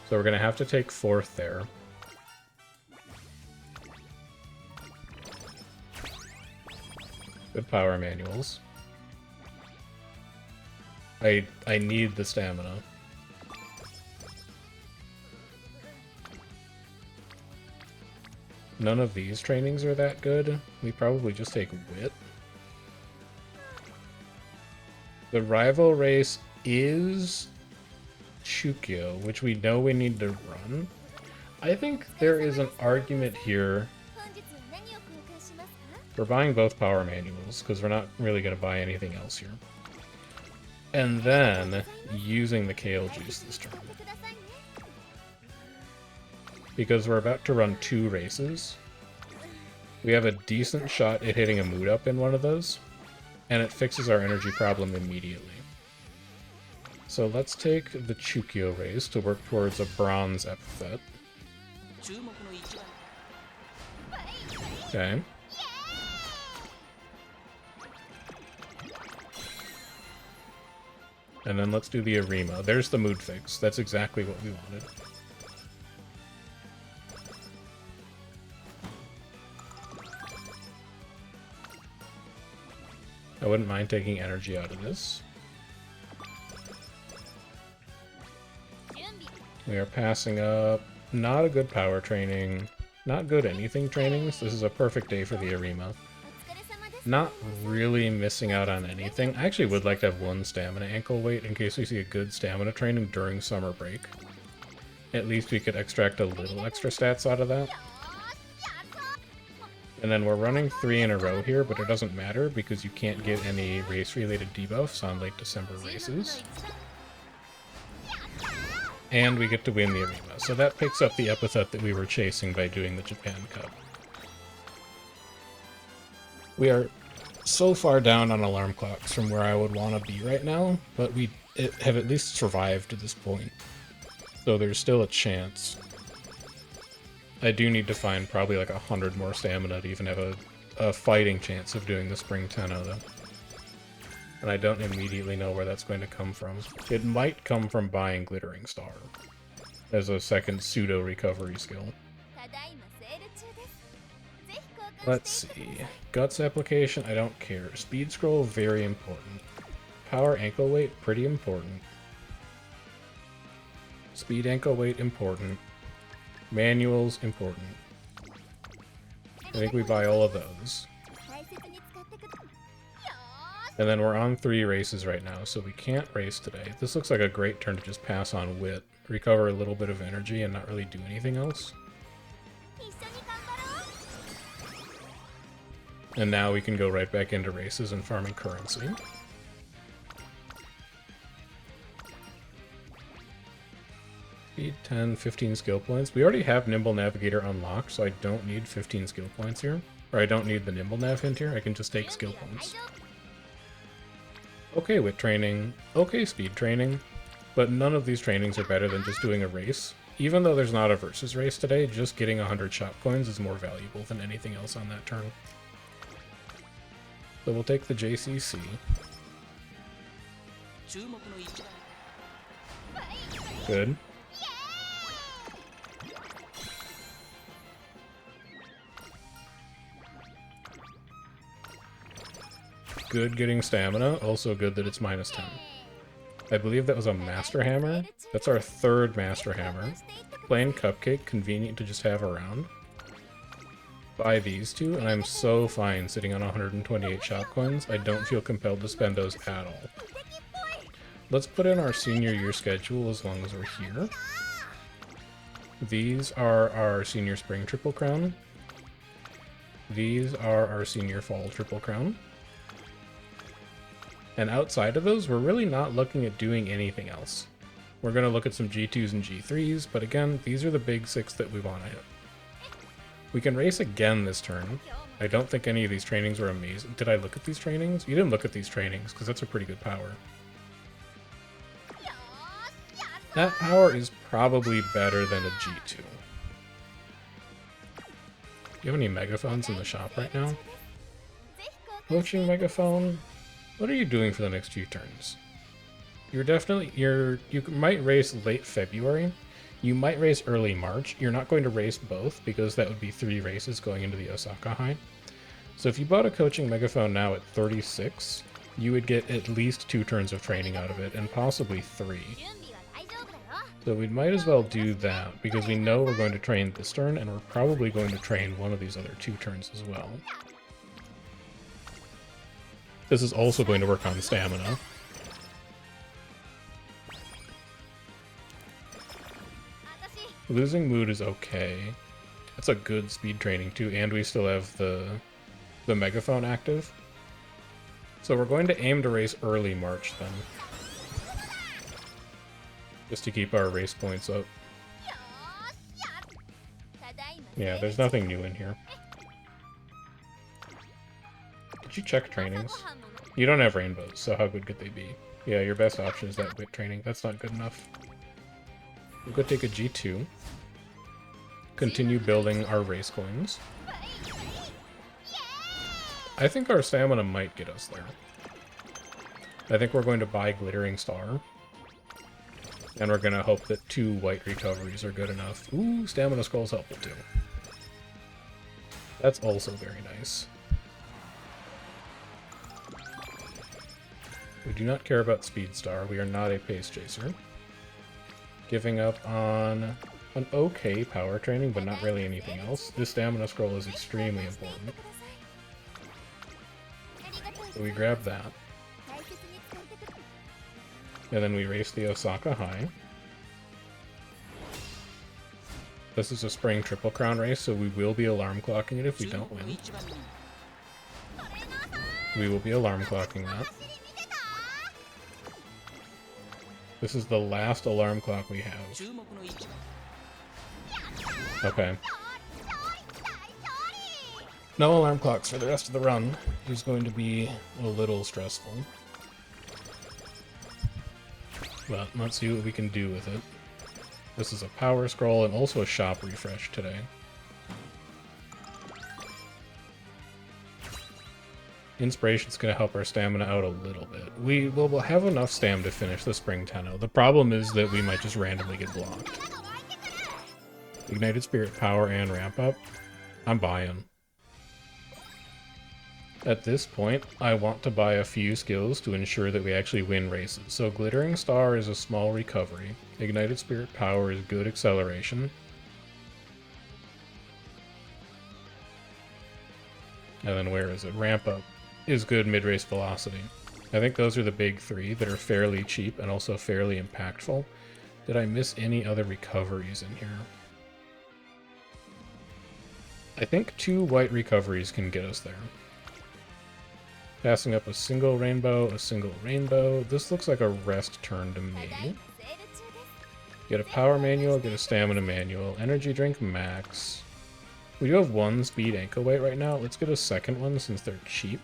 So we're going to have to take 4th there. Good power manuals. I need the stamina. None of these trainings are that good. We probably just take wit. The rival race is Chukyo, which we know we need to run. I think there is an argument here for buying both power manuals, because we're not really going to buy anything else here. And then using the Kale Juice this turn. Because we're about to run 2 races. We have a decent shot at hitting a mood up in one of those, and it fixes our energy problem immediately. So let's take the Chukyo race to work towards a bronze epithet. Okay. And then let's do the Arima. There's the mood fix. That's exactly what we wanted. I wouldn't mind taking energy out of this. We are passing up. Not a good power training. Not good anything trainings. This is a perfect day for the Arima. Not really missing out on anything. I actually would like to have 1 stamina ankle weight in case we see a good stamina training during summer break. At least we could extract a little extra stats out of that. And then we're running 3 in a row here, but it doesn't matter because you can't get any race-related debuffs on late December races. And we get to win the Arima, so that picks up the epithet that we were chasing by doing the Japan Cup. We are so far down on alarm clocks from where I would want to be right now, but we have at least survived to this point. So there's still a chance. I do need to find probably like 100 more stamina to even have a fighting chance of doing the Spring Tenno, though. And I don't immediately know where that's going to come from. It might come from buying Glittering Star as a second pseudo-recovery skill. Let's see. Guts application, I don't care. Speed scroll, very important. Power ankle weight, pretty important. Speed ankle weight, important. Manuals, important. I think we buy all of those. And then we're on 3 races right now, so we can't race today. This looks like a great turn to just pass on wit, recover a little bit of energy, and not really do anything else. And now we can go right back into races and farming currency. Speed 10, 15 skill points. We already have Nimble Navigator unlocked, so I don't need 15 skill points here. Or I don't need the Nimble Nav hint here, I can just take skill points. Okay, wit training. Okay, speed training. But none of these trainings are better than just doing a race. Even though there's not a versus race today, just getting 100 shop coins is more valuable than anything else on that turn. So we'll take the JCC. Good. Good getting stamina, also good that it's -10. I believe that was a Master Hammer. That's our 3rd Master Hammer. Plain Cupcake, convenient to just have around. Buy these 2, and I'm so fine sitting on 128 shop coins. I don't feel compelled to spend those at all. Let's put in our senior year schedule as long as we're here. These are our senior spring triple crown. These are our senior fall triple crown. And outside of those, we're really not looking at doing anything else. We're going to look at some G2s and G3s, but again, these are the big 6 that we want to hit. We can race again this turn. I don't think any of these trainings were amazing. Did I look at these trainings? You didn't look at these trainings, because that's a pretty good power. That power is probably better than a G2. Do you have any megaphones in the shop right now? Coaching megaphone? What are you doing for the next few turns? You might race late February. You might race early March. You're not going to race both because that would be 3 races going into the Osaka High. So if you bought a coaching megaphone now at 36, you would get at least 2 turns of training out of it, and possibly 3. So we might as well do that, because we know we're going to train this turn, and we're probably going to train one of these other 2 turns as well. This is also going to work on stamina. Losing mood is okay. That's a good speed training too, and we still have the megaphone active. So we're going to aim to race early March then. Just to keep our race points up. Yeah, there's nothing new in here. Did you check trainings? You don't have rainbows, so how good could they be? Yeah, your best option is that wit training. That's not good enough. We'll go take a G2. Continue building our race coins. I think our stamina might get us there. I think we're going to buy Glittering Star. And we're going to hope that 2 white recoveries are good enough. Ooh, Stamina Scroll's helpful too. That's also very nice. We do not care about Speed Star. We are not a pace chaser. Giving up on an okay power training, but not really anything else. This Stamina Scroll is extremely important. So we grab that. And then we race the Osaka High. This is a spring triple crown race, so we will be alarm clocking it if we don't win. We will be alarm clocking that. This is the last alarm clock we have. Okay. No alarm clocks for the rest of the run. It's going to be a little stressful. But let's see what we can do with it. This is a power scroll and also a shop refresh today. Inspiration's going to help our stamina out a little bit. We'll have enough stam to finish the Spring Tenno. The problem is that we might just randomly get blocked. Ignited Spirit Power and Ramp Up. I'm buying. At this point, I want to buy a few skills to ensure that we actually win races. So Glittering Star is a small recovery. Ignited Spirit Power is good acceleration. And then where is it? Ramp Up is good mid-race velocity. I think those are the big three that are fairly cheap and also fairly impactful. Did I miss any other recoveries in here? I think 2 white recoveries can get us there. Passing up a single rainbow. This looks like a rest turn to me. Get a power manual, get a stamina manual. Energy drink max. We do have 1 speed ankle weight right now. Let's get a second one since they're cheap.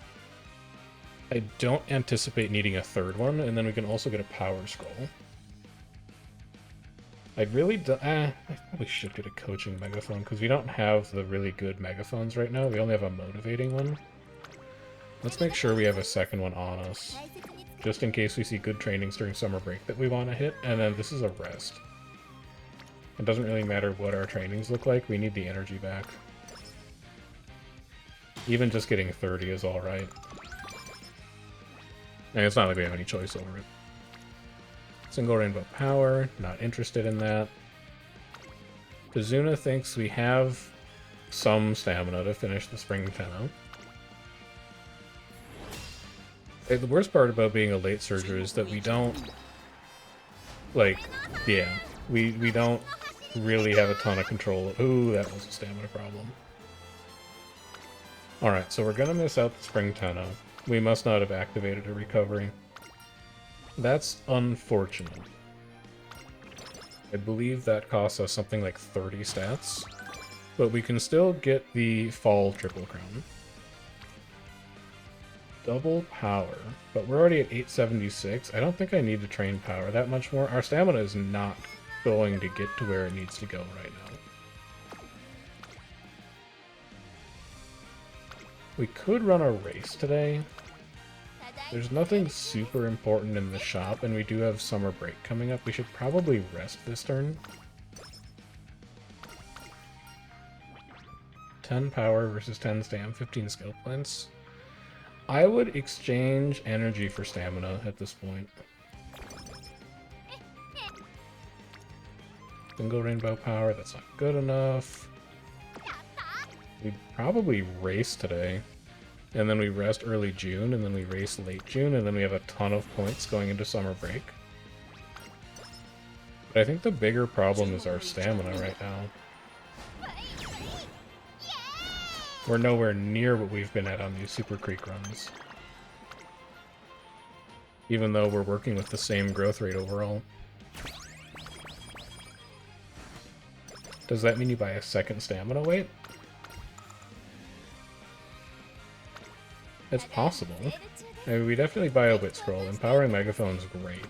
I don't anticipate needing a third one, and then we can also get a power scroll. I probably should get a coaching megaphone, because we don't have the really good megaphones right now. We only have a motivating one. Let's make sure we have a second one on us, just in case we see good trainings during summer break that we want to hit, and then this is a rest. It doesn't really matter what our trainings look like, we need the energy back. Even just getting 30 is alright. And it's not like we have any choice over it. Single rainbow power, not interested in that. Kazuna thinks we have some stamina to finish the spring tenno. The worst part about being a late surger is that we don't, like, yeah, we don't really have a ton of control. Ooh, that was a stamina problem. Alright, so we're gonna miss out the spring tenno. We must not have activated a recovery. That's unfortunate. I believe that costs us something like 30 stats, but we can still get the fall triple crown. Double power, but we're already at 876. I don't think I need to train power that much more. Our stamina is not going to get to where it needs to go right now. We could run a race today. There's nothing super important in the shop, and we do have summer break coming up. We should probably rest this turn. 10 power versus 10 stam, 15 skill points. I would exchange energy for stamina at this point. Single rainbow power, that's not good enough. We probably race today. And then we rest early June, and then we race late June, and then we have a ton of points going into summer break. But I think the bigger problem is our stamina right now. We're nowhere near what we've been at on these Super Creek runs. Even though we're working with the same growth rate overall. Does that mean you buy a second stamina weight? It's possible. I mean, we definitely buy a Wit Scroll. Empowering Megaphone's great.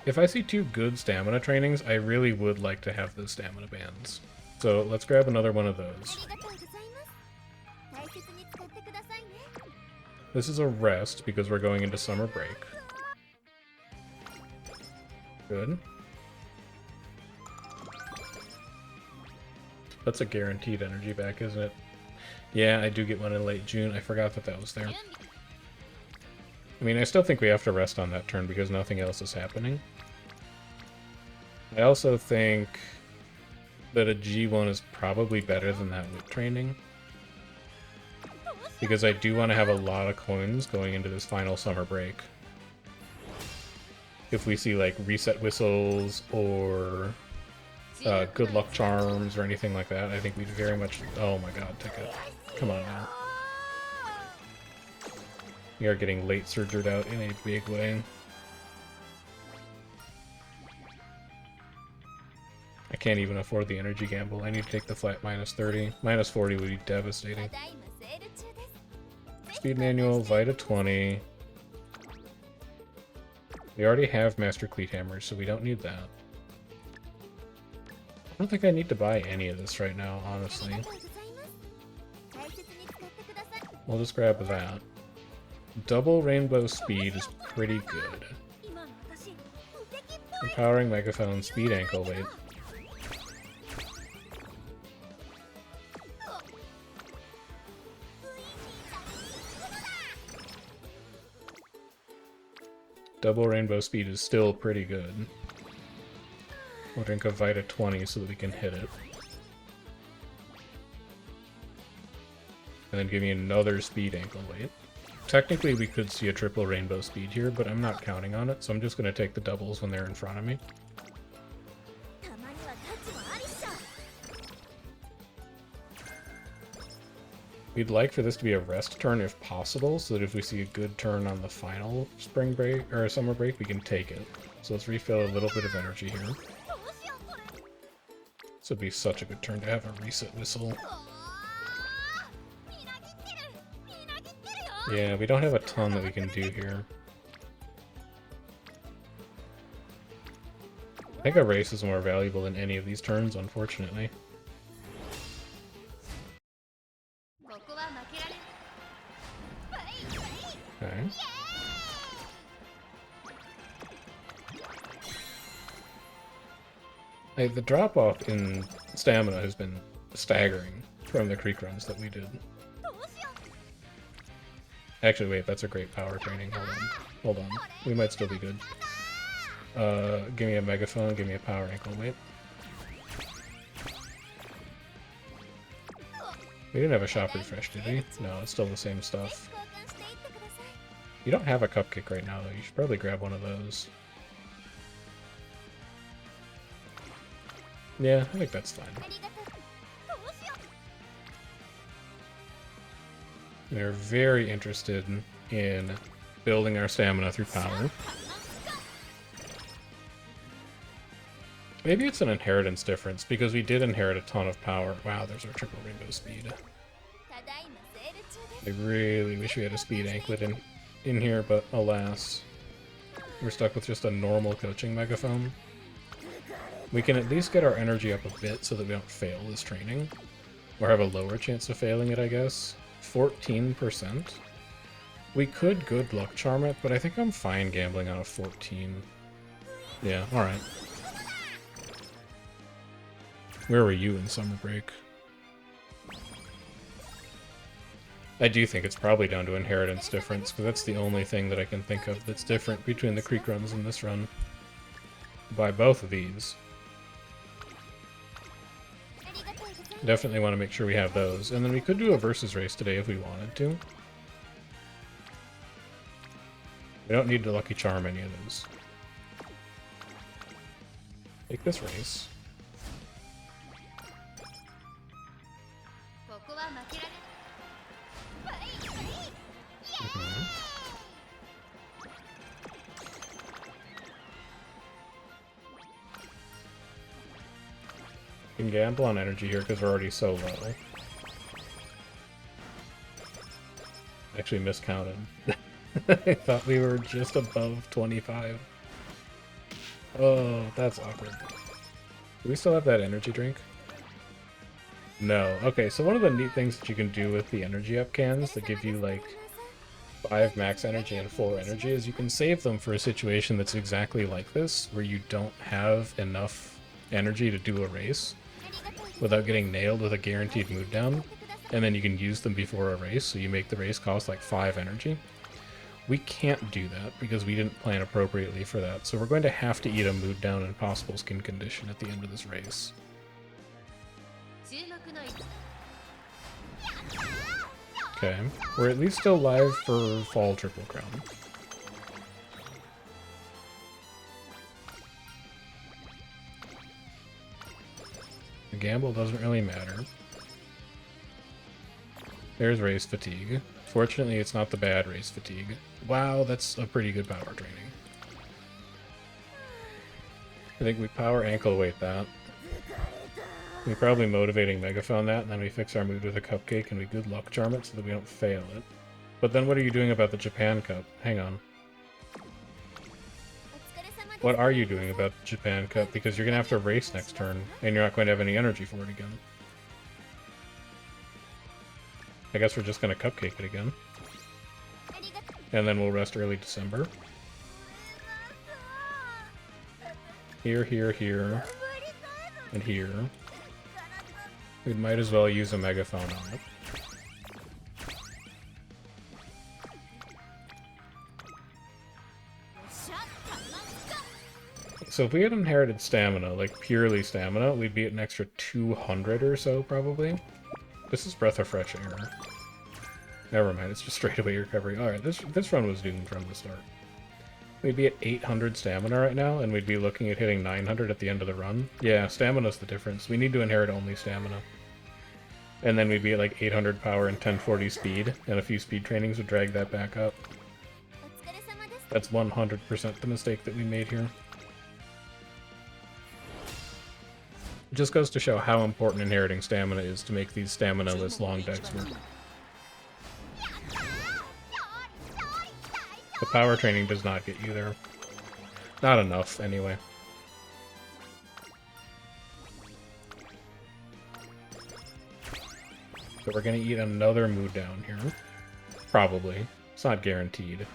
If I see 2 good stamina trainings, I really would like to have those stamina bands. So let's grab another one of those. This is a rest because we're going into summer break. Good. That's a guaranteed energy back, isn't it? Yeah, I do get one in late June. I forgot that that was there. I mean, I still think we have to rest on that turn because nothing else is happening. I also think that a G1 is probably better than that with training. Because I do want to have a lot of coins going into this final summer break. If we see, like, reset whistles or good luck charms or anything like that, I think we'd very much... Oh my god, Ticket. Come on now. We are getting late surgered out in a big way. I can't even afford the energy gamble. I need to take the flat minus 30. Minus 40 would be devastating. Speed manual, Vita 20. We already have Master Cleat Hammers, so we don't need that. I don't think I need to buy any of this right now, honestly. We'll just grab that. Double Rainbow Speed is pretty good. Empowering Megaphone, Speed Ankle Weight. Double rainbow speed is still pretty good. We'll drink a Vita 20 so that we can hit it. And then give me another speed ankle weight. Technically, we could see a triple rainbow speed here, but I'm not counting on it, so I'm just going to take the doubles when they're in front of me. We'd like for this to be a rest turn if possible, so that if we see a good turn on the final spring break or summer break, we can take it. So let's refill a little bit of energy here. This would be such a good turn to have a reset whistle. Yeah, we don't have a ton that we can do here. I think a race is more valuable than any of these turns, unfortunately. Okay. Hey, the drop-off in stamina has been staggering from the creek runs that we did. Actually, wait, that's a great power training. Hold on. Hold on. We might still be good. Give me a megaphone, give me a power ankle, wait. We didn't have a shop refresh, did we? No, it's still the same stuff. You don't have a cupcake right now, though. You should probably grab one of those. Yeah, I think that's fine. They're very interested in building our stamina through power. Maybe it's an inheritance difference, because we did inherit a ton of power. Wow, there's our triple rainbow speed. I really wish we had a speed anklet in here, but alas. We're stuck with just a normal coaching megaphone. We can at least get our energy up a bit so that we don't fail this training. Or have a lower chance of failing it, I guess. 14%. We could good luck charm it, but I think I'm fine gambling on a 14. Yeah, alright. Where were you in summer break? I do think it's probably down to inheritance difference, because that's the only thing that I can think of that's different between the creek runs and this run. By both of these. Definitely want to make sure we have those. And then we could do a versus race today if we wanted to. We don't need to lucky charm any of those. Take this race. We can gamble on energy here because we're already so low. Actually miscounted. I thought we were just above 25. Oh, that's awkward. Do we still have that energy drink? No. Okay, so one of the neat things that you can do with the energy up cans that give you like 5 max energy and 4 energy is you can save them for a situation that's exactly like this, where you don't have enough energy to do a race without getting nailed with a guaranteed mood down, and then you can use them before a race, so you make the race cost like 5 energy. We can't do that because we didn't plan appropriately for that, so we're going to have to eat a mood down and possible skin condition at the end of this race. Okay, we're at least still live for Fall Triple Crown. The gamble doesn't really matter. There's race fatigue. Fortunately, it's not the bad race fatigue. Wow, that's a pretty good power training. I think we power ankle weight that. We probably motivating megaphone that, and then we fix our mood with a cupcake and we good luck charm it so that we don't fail it. But then what are you doing about the Japan Cup? Hang on. What are you doing about the Japan Cup? Because you're going to have to race next turn, and you're not going to have any energy for it again. I guess we're just going to cupcake it again. And then we'll rest early December. Here, here, here. And here. We might as well use a megaphone on it. So if we had inherited stamina, like purely stamina, we'd be at an extra 200 or so, probably. This is Breath of Fresh Air. Never mind, it's just straight away recovery. Alright, this run was doomed from the start. We'd be at 800 stamina right now, and we'd be looking at hitting 900 at the end of the run. Yeah, stamina's the difference. We need to inherit only stamina. And then we'd be at like 800 power and 1040 speed, and a few speed trainings would drag that back up. That's 100% the mistake that we made here. Just goes to show how important inheriting stamina is to make these stamina-less long decks work. The power training does not get you there. Not enough, anyway. So we're gonna eat another mood down here. Probably. It's not guaranteed.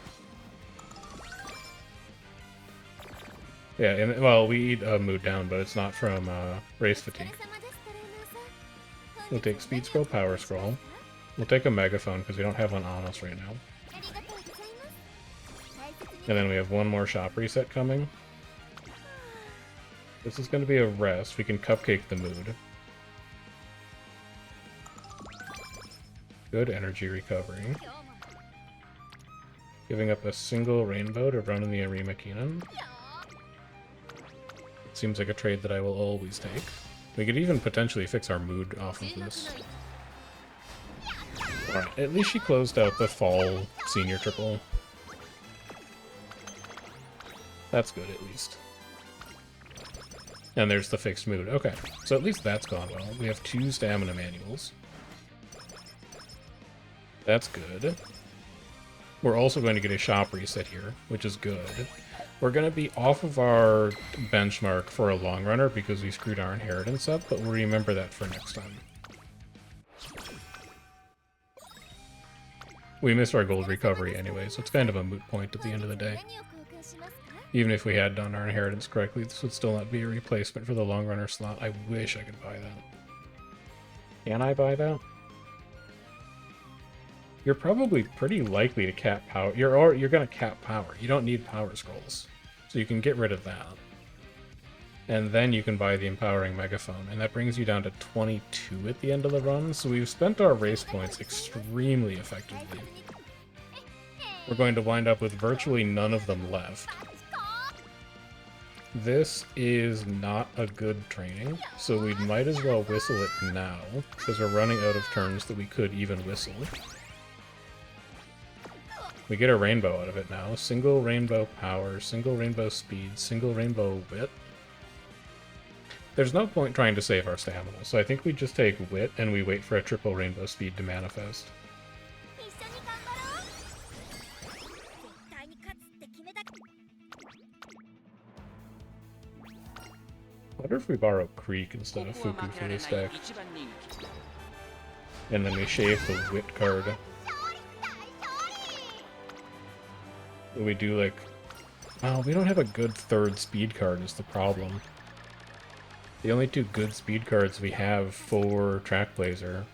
Yeah, and, well, we eat a mood down, but it's not from race fatigue. We'll take speed scroll, power scroll. We'll take a megaphone because we don't have one on us right now. And then we have one more shop reset coming. This is going to be a rest. We can cupcake the mood. Good energy recovery. Giving up a single rainbow to run in the Arima Keenan. Seems like a trade that I will always take. We could even potentially fix our mood off of this. Alright, at least she closed out the fall senior triple. That's good, at least. And there's the fixed mood. Okay, so at least that's gone well. We have 2 stamina manuals. That's good. We're also going to get a shop reset here, which is good. We're going to be off of our benchmark for a long runner because we screwed our inheritance up, but we'll remember that for next time. We missed our gold recovery anyway, so it's kind of a moot point at the end of the day. Even if we had done our inheritance correctly, this would still not be a replacement for the long runner slot. I wish I could buy that. Can I buy that? You're probably pretty likely to cap power. You're gonna cap power. You don't need power scrolls. So you can get rid of that. And then you can buy the empowering megaphone. And that brings you down to 22 at the end of the run. So we've spent our race points extremely effectively. We're going to wind up with virtually none of them left. This is not a good training, so we might as well whistle it now, because we're running out of turns that we could even whistle. We get a rainbow out of it now. Single rainbow power, single rainbow speed, single rainbow wit. There's no point trying to save our stamina, so I think we just take wit and we wait for a triple rainbow speed to manifest. I wonder if we borrow Creek instead of Fuku for this deck. And then we shave the wit card. We do like... Oh, we don't have a good third speed card is the problem. The only 2 good speed cards we have for Track Blazer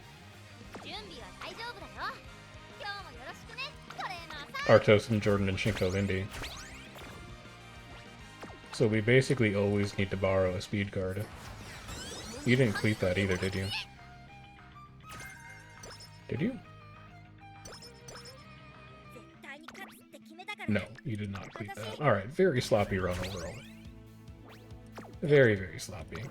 Artos and Jordan and Shinko Lindy. So we basically always need to borrow a speed card. You didn't cleat that either, did you? Did you? No, you did not cleat that. Alright, very sloppy run overall. Very, very sloppy.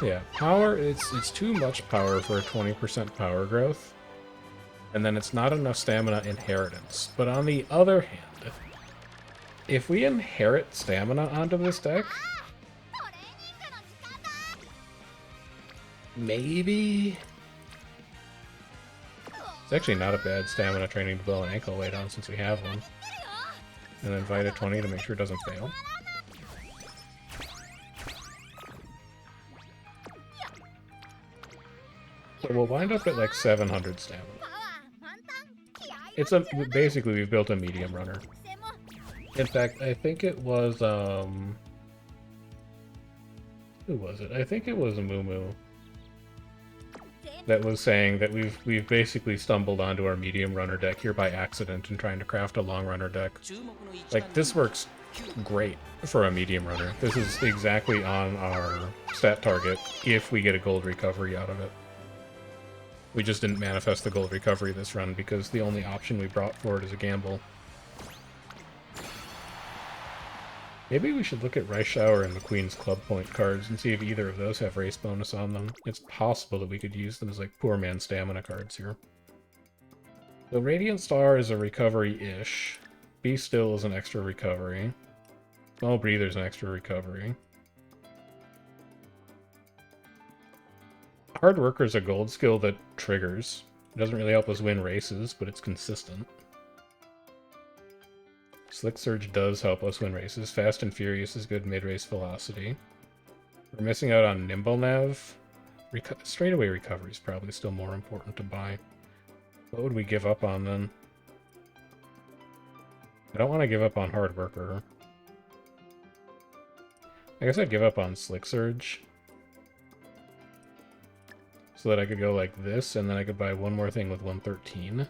Yeah, power, it's too much power for a 20% power growth. And then it's not enough stamina inheritance. But on the other hand, if we inherit stamina onto this deck, maybe... It's actually not a bad stamina training to blow an ankle weight on since we have one. And then Vita 20 to make sure it doesn't fail. So we'll wind up at like 700 stamina. It's a... Basically, we've built a medium runner. In fact, I think it was, Who was it? I think it was Mumu. that was saying that we've basically stumbled onto our medium runner deck here by accident and trying to craft a long runner deck. Like, this works great for a medium runner. This is exactly on our stat target if we get a gold recovery out of it. We just didn't manifest the gold recovery this run because the only option we brought forward is a gamble. Maybe we should look at Rice Shower and McQueen's Club Point cards and see if either of those have race bonus on them. It's possible that we could use them as like poor man stamina cards here. So Radiant Star is a recovery-ish. Be Still is an extra recovery. Small Breather's an extra recovery. Hard Worker is a gold skill that triggers. It doesn't really help us win races, but it's consistent. Slick Surge does help us win races. Fast and Furious is good mid-race velocity. We're missing out on Nimble Nav. Straightaway recovery is probably still more important to buy. What would we give up on then? I don't want to give up on Hard Worker. I guess I'd give up on Slick Surge. So that I could go like this, and then I could buy one more thing with 113.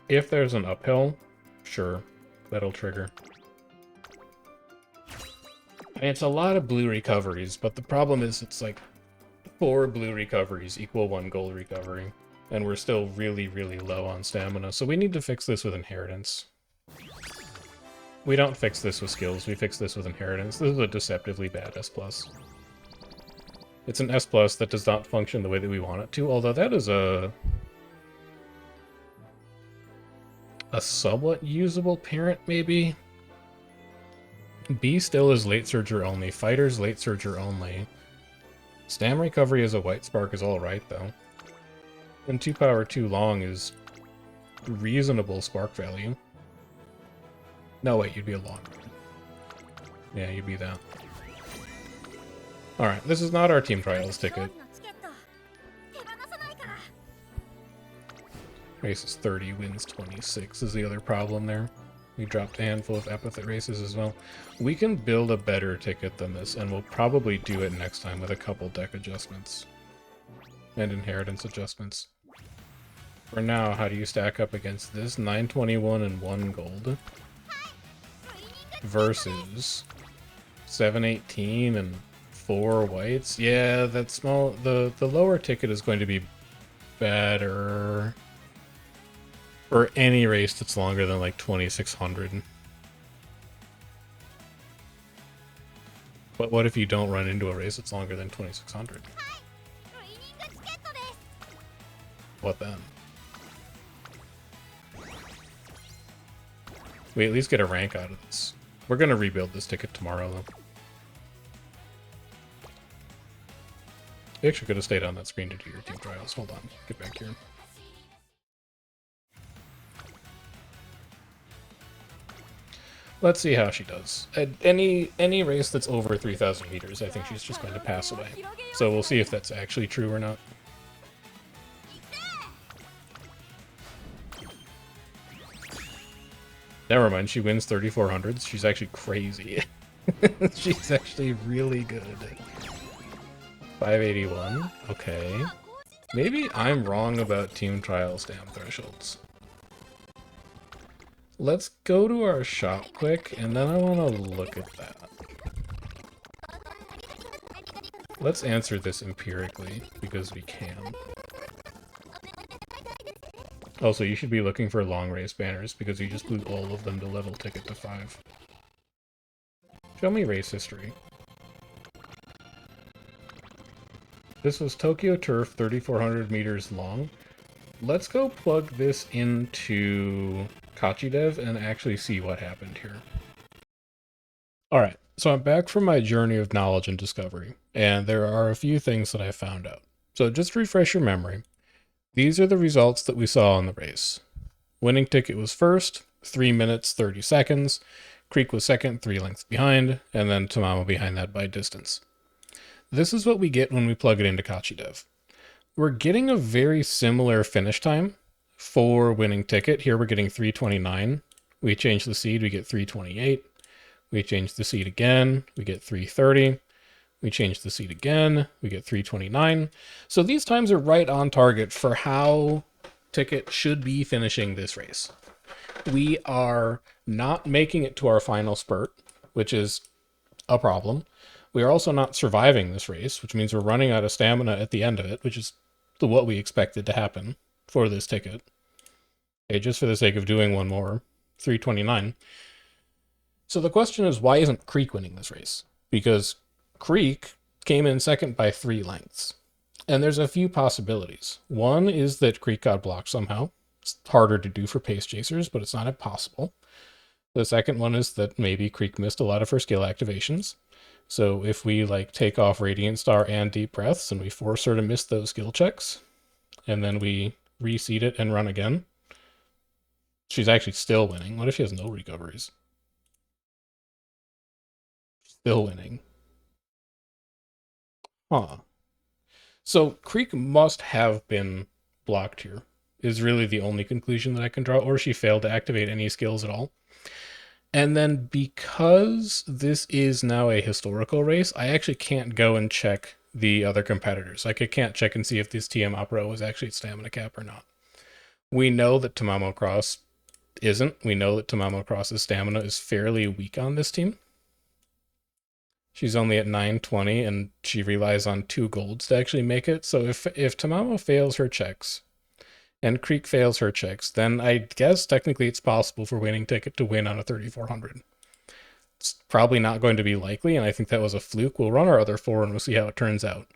If there's an uphill, sure, that'll trigger. I mean, it's a lot of blue recoveries, but the problem is it's like 4 blue recoveries equal 1 gold recovery. And we're still really, really low on stamina, so we need to fix this with Inheritance. We don't fix this with skills, we fix this with Inheritance. This is a deceptively bad S+. It's an S+, that does not function the way that we want it to, although that is a somewhat usable parent, maybe? Be Still is late surger only. Fighter's late surger only. Stam recovery as a white spark is alright, though. And 2 power 2 long is reasonable spark value. No, wait, you'd be a long. Yeah, you'd be that. Alright, this is not our Team Trials ticket. Races 30, wins 26 is the other problem there. We dropped a handful of Epithet races as well. We can build a better ticket than this, and we'll probably do it next time with a couple deck adjustments. And Inheritance adjustments. For now, how do you stack up against this? 921 and 1 gold. Versus 718 and 4 whites. Yeah, that small... The lower ticket is going to be better... for any race that's longer than like 2600. But what if you don't run into a race that's longer than 2600? What then? We at least get a rank out of this. We're gonna rebuild this ticket tomorrow though. You actually could have stayed on that screen to do your team trials. Hold on, get back here. Let's see how she does. At any race that's over 3,000 meters, I think she's just going to pass away. So we'll see if that's actually true or not. Never mind, she wins 3,400s. She's actually crazy. She's actually really good. 581. Okay. Maybe I'm wrong about team trial stam thresholds. Let's go to our shop quick, and then I want to look at that. Let's answer this empirically, because we can. Also, you should be looking for long race banners, because you just blew all of them to level ticket to 5. Show me race history. This was Tokyo Turf, 3,400 meters long. Let's go plug this into Kachidev and actually see what happened here. Alright, so I'm back from my journey of knowledge and discovery, and there are a few things that I found out. So just to refresh your memory, these are the results that we saw in the race. Winning ticket was first, 3 minutes, 30 seconds. Creek was second, 3 lengths behind, and then Tamamo behind that by distance. This is what we get when we plug it into Kachidev. We're getting a very similar finish time for winning ticket. Here we're getting 329. We change the seed, we get 328. We change the seed again, we get 330. We change the seed again, we get 329. So these times are right on target for how Ticket should be finishing this race. We are not making it to our final spurt, which is a problem. We are also not surviving this race, which means we're running out of stamina at the end of it, which is what we expected to happen for this ticket. Okay, just for the sake of doing one more, 329. So the question is, why isn't Creek winning this race? Because Creek came in second by 3 lengths. And there's a few possibilities. One is that Creek got blocked somehow. It's harder to do for pace chasers, but it's not impossible. The second one is that maybe Creek missed a lot of her skill activations. So if we like take off Radiant Star and Deep Breaths and we force her to miss those skill checks, and then we reseed it and run again, she's actually still winning. What if she has no recoveries? Still winning. Huh. So Creek must have been blocked here, is really the only conclusion that I can draw, or she failed to activate any skills at all. And then because this is now a historical race, I actually can't go and check the other competitors. Like, I can't check and see if this TM Opera was actually at stamina cap or not. We know that Tamamo Cross isn't. We know that Tamamo Cross's stamina is fairly weak on this team. She's only at 920, and she relies on 2 golds to actually make it. So if Tamamo fails her checks, and Creek fails her checks, then I guess technically it's possible for Winning Ticket to win on a 3400. It's probably not going to be likely, and I think that was a fluke. We'll run our other 4 and we'll see how it turns out.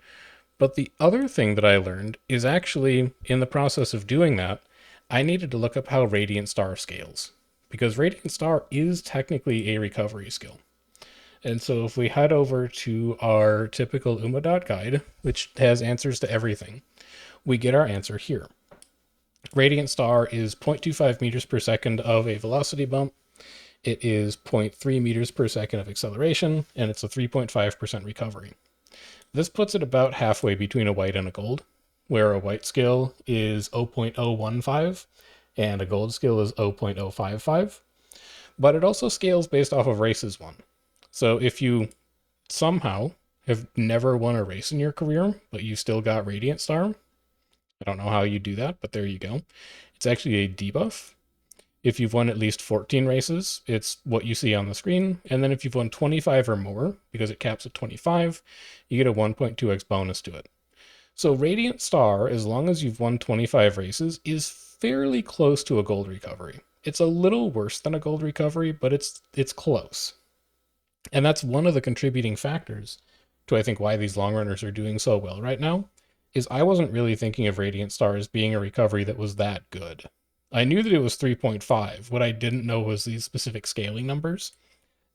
But the other thing that I learned is actually, in the process of doing that, I needed to look up how Radiant Star scales, because Radiant Star is technically a recovery skill. And so if we head over to our typical Uma.guide, guide, which has answers to everything, we get our answer here. Radiant Star is 0.25 meters per second of a velocity bump. It is 0.3 meters per second of acceleration, and it's a 3.5% recovery. This puts it about halfway between a white and a gold, where a white skill is 0.015 and a gold skill is 0.055. But it also scales based off of races won. So if you somehow have never won a race in your career, but you still got Radiant Star, I don't know how you do that, but there you go. It's actually a debuff. If you've won at least 14 races, it's what you see on the screen. And then if you've won 25 or more, because it caps at 25, you get a 1.2x bonus to it. So Radiant Star, as long as you've won 25 races, is fairly close to a gold recovery. It's a little worse than a gold recovery, but it's close. And that's one of the contributing factors to, I think, why these long runners are doing so well right now, is I wasn't really thinking of Radiant Star as being a recovery that was that good. I knew that it was 3.5. What I didn't know was these specific scaling numbers.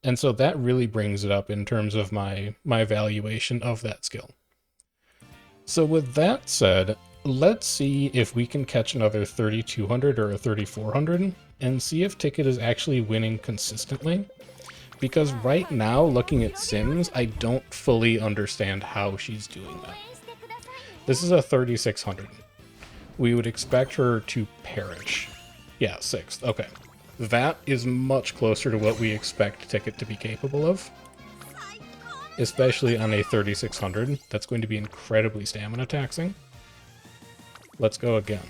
And so that really brings it up in terms of my valuation of that skill. So with that said, let's see if we can catch another 3200 or a 3400 and see if Ticket is actually winning consistently. Because right now, looking at Sims, I don't fully understand how she's doing that. This is a 3600. We would expect her to perish. Yeah, 6th. Okay. That is much closer to what we expect Ticket to be capable of. Especially on a 3600. That's going to be incredibly stamina taxing. Let's go again.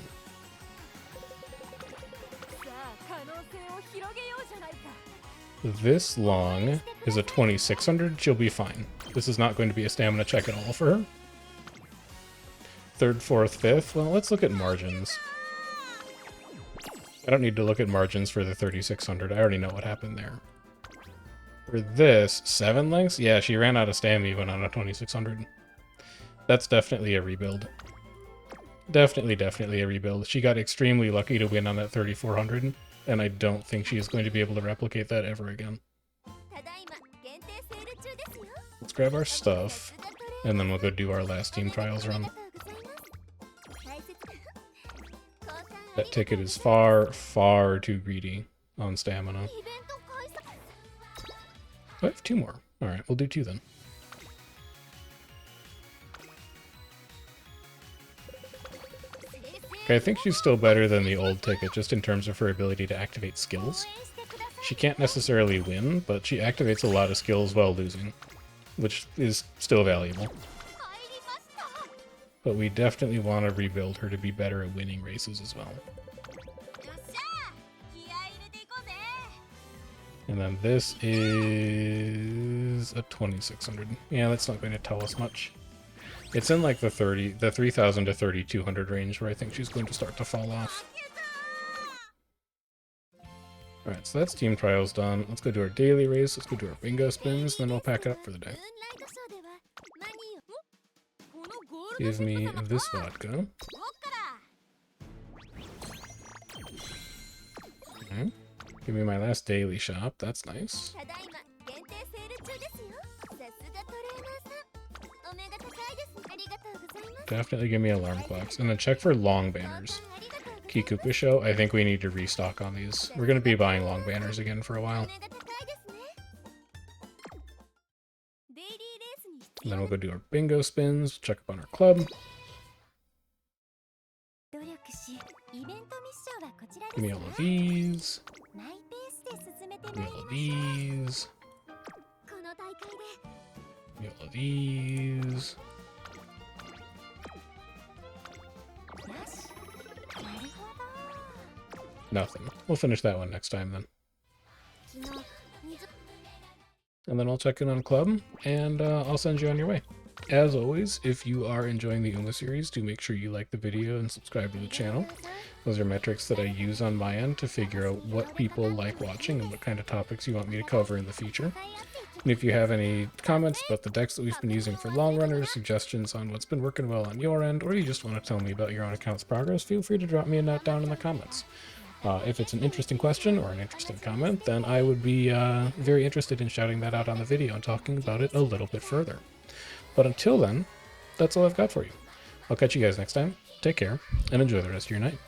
This long is a 2600. She'll be fine. This is not going to be a stamina check at all for her. 3rd, 4th, 5th. Well, let's look at margins. I don't need to look at margins for the 3600. I already know what happened there. For this, 7 lengths? Yeah, she ran out of stamina even on a 2600. That's definitely a rebuild. Definitely a rebuild. She got extremely lucky to win on that 3400, and I don't think she's going to be able to replicate that ever again. Let's grab our stuff, and then we'll go do our last team trials run. That Ticket is far, far too greedy on stamina. I have 2 more. Alright, we'll do 2 then. Okay, I think she's still better than the old Ticket, just in terms of her ability to activate skills. She can't necessarily win, but she activates a lot of skills while losing, which is still valuable. But we definitely want to rebuild her to be better at winning races as well. And then this is a 2600. Yeah, that's not going to tell us much. It's in like the 3000 to 3200 range where I think she's going to start to fall off. Alright, so that's team trials done. Let's go do our daily race. Let's go do our bingo spins, then we'll pack it up for the day. Give me this vodka. Okay. Give me my last daily shop. That's nice. Definitely give me alarm clocks. And then check for long banners. Kikuku show. I think we need to restock on these. We're going to be buying long banners again for a while. And then we'll go do our bingo spins. Check up on our club. Give me all of these. Give me all of these. Give me all of these. Nothing. We'll finish that one next time then. And then I'll check in on club, and I'll send you on your way. As always, if you are enjoying the Uma series, do make sure you like the video and subscribe to the channel. Those are metrics that I use on my end to figure out what people like watching and what kind of topics you want me to cover in the future. And if you have any comments about the decks that we've been using for long runners, suggestions on what's been working well on your end, or you just want to tell me about your own account's progress, feel free to drop me a note down in the comments. If it's an interesting question or an interesting comment, then I would be very interested in shouting that out on the video and talking about it a little bit further. But until then, that's all I've got for you. I'll catch you guys next time. Take care, and enjoy the rest of your night.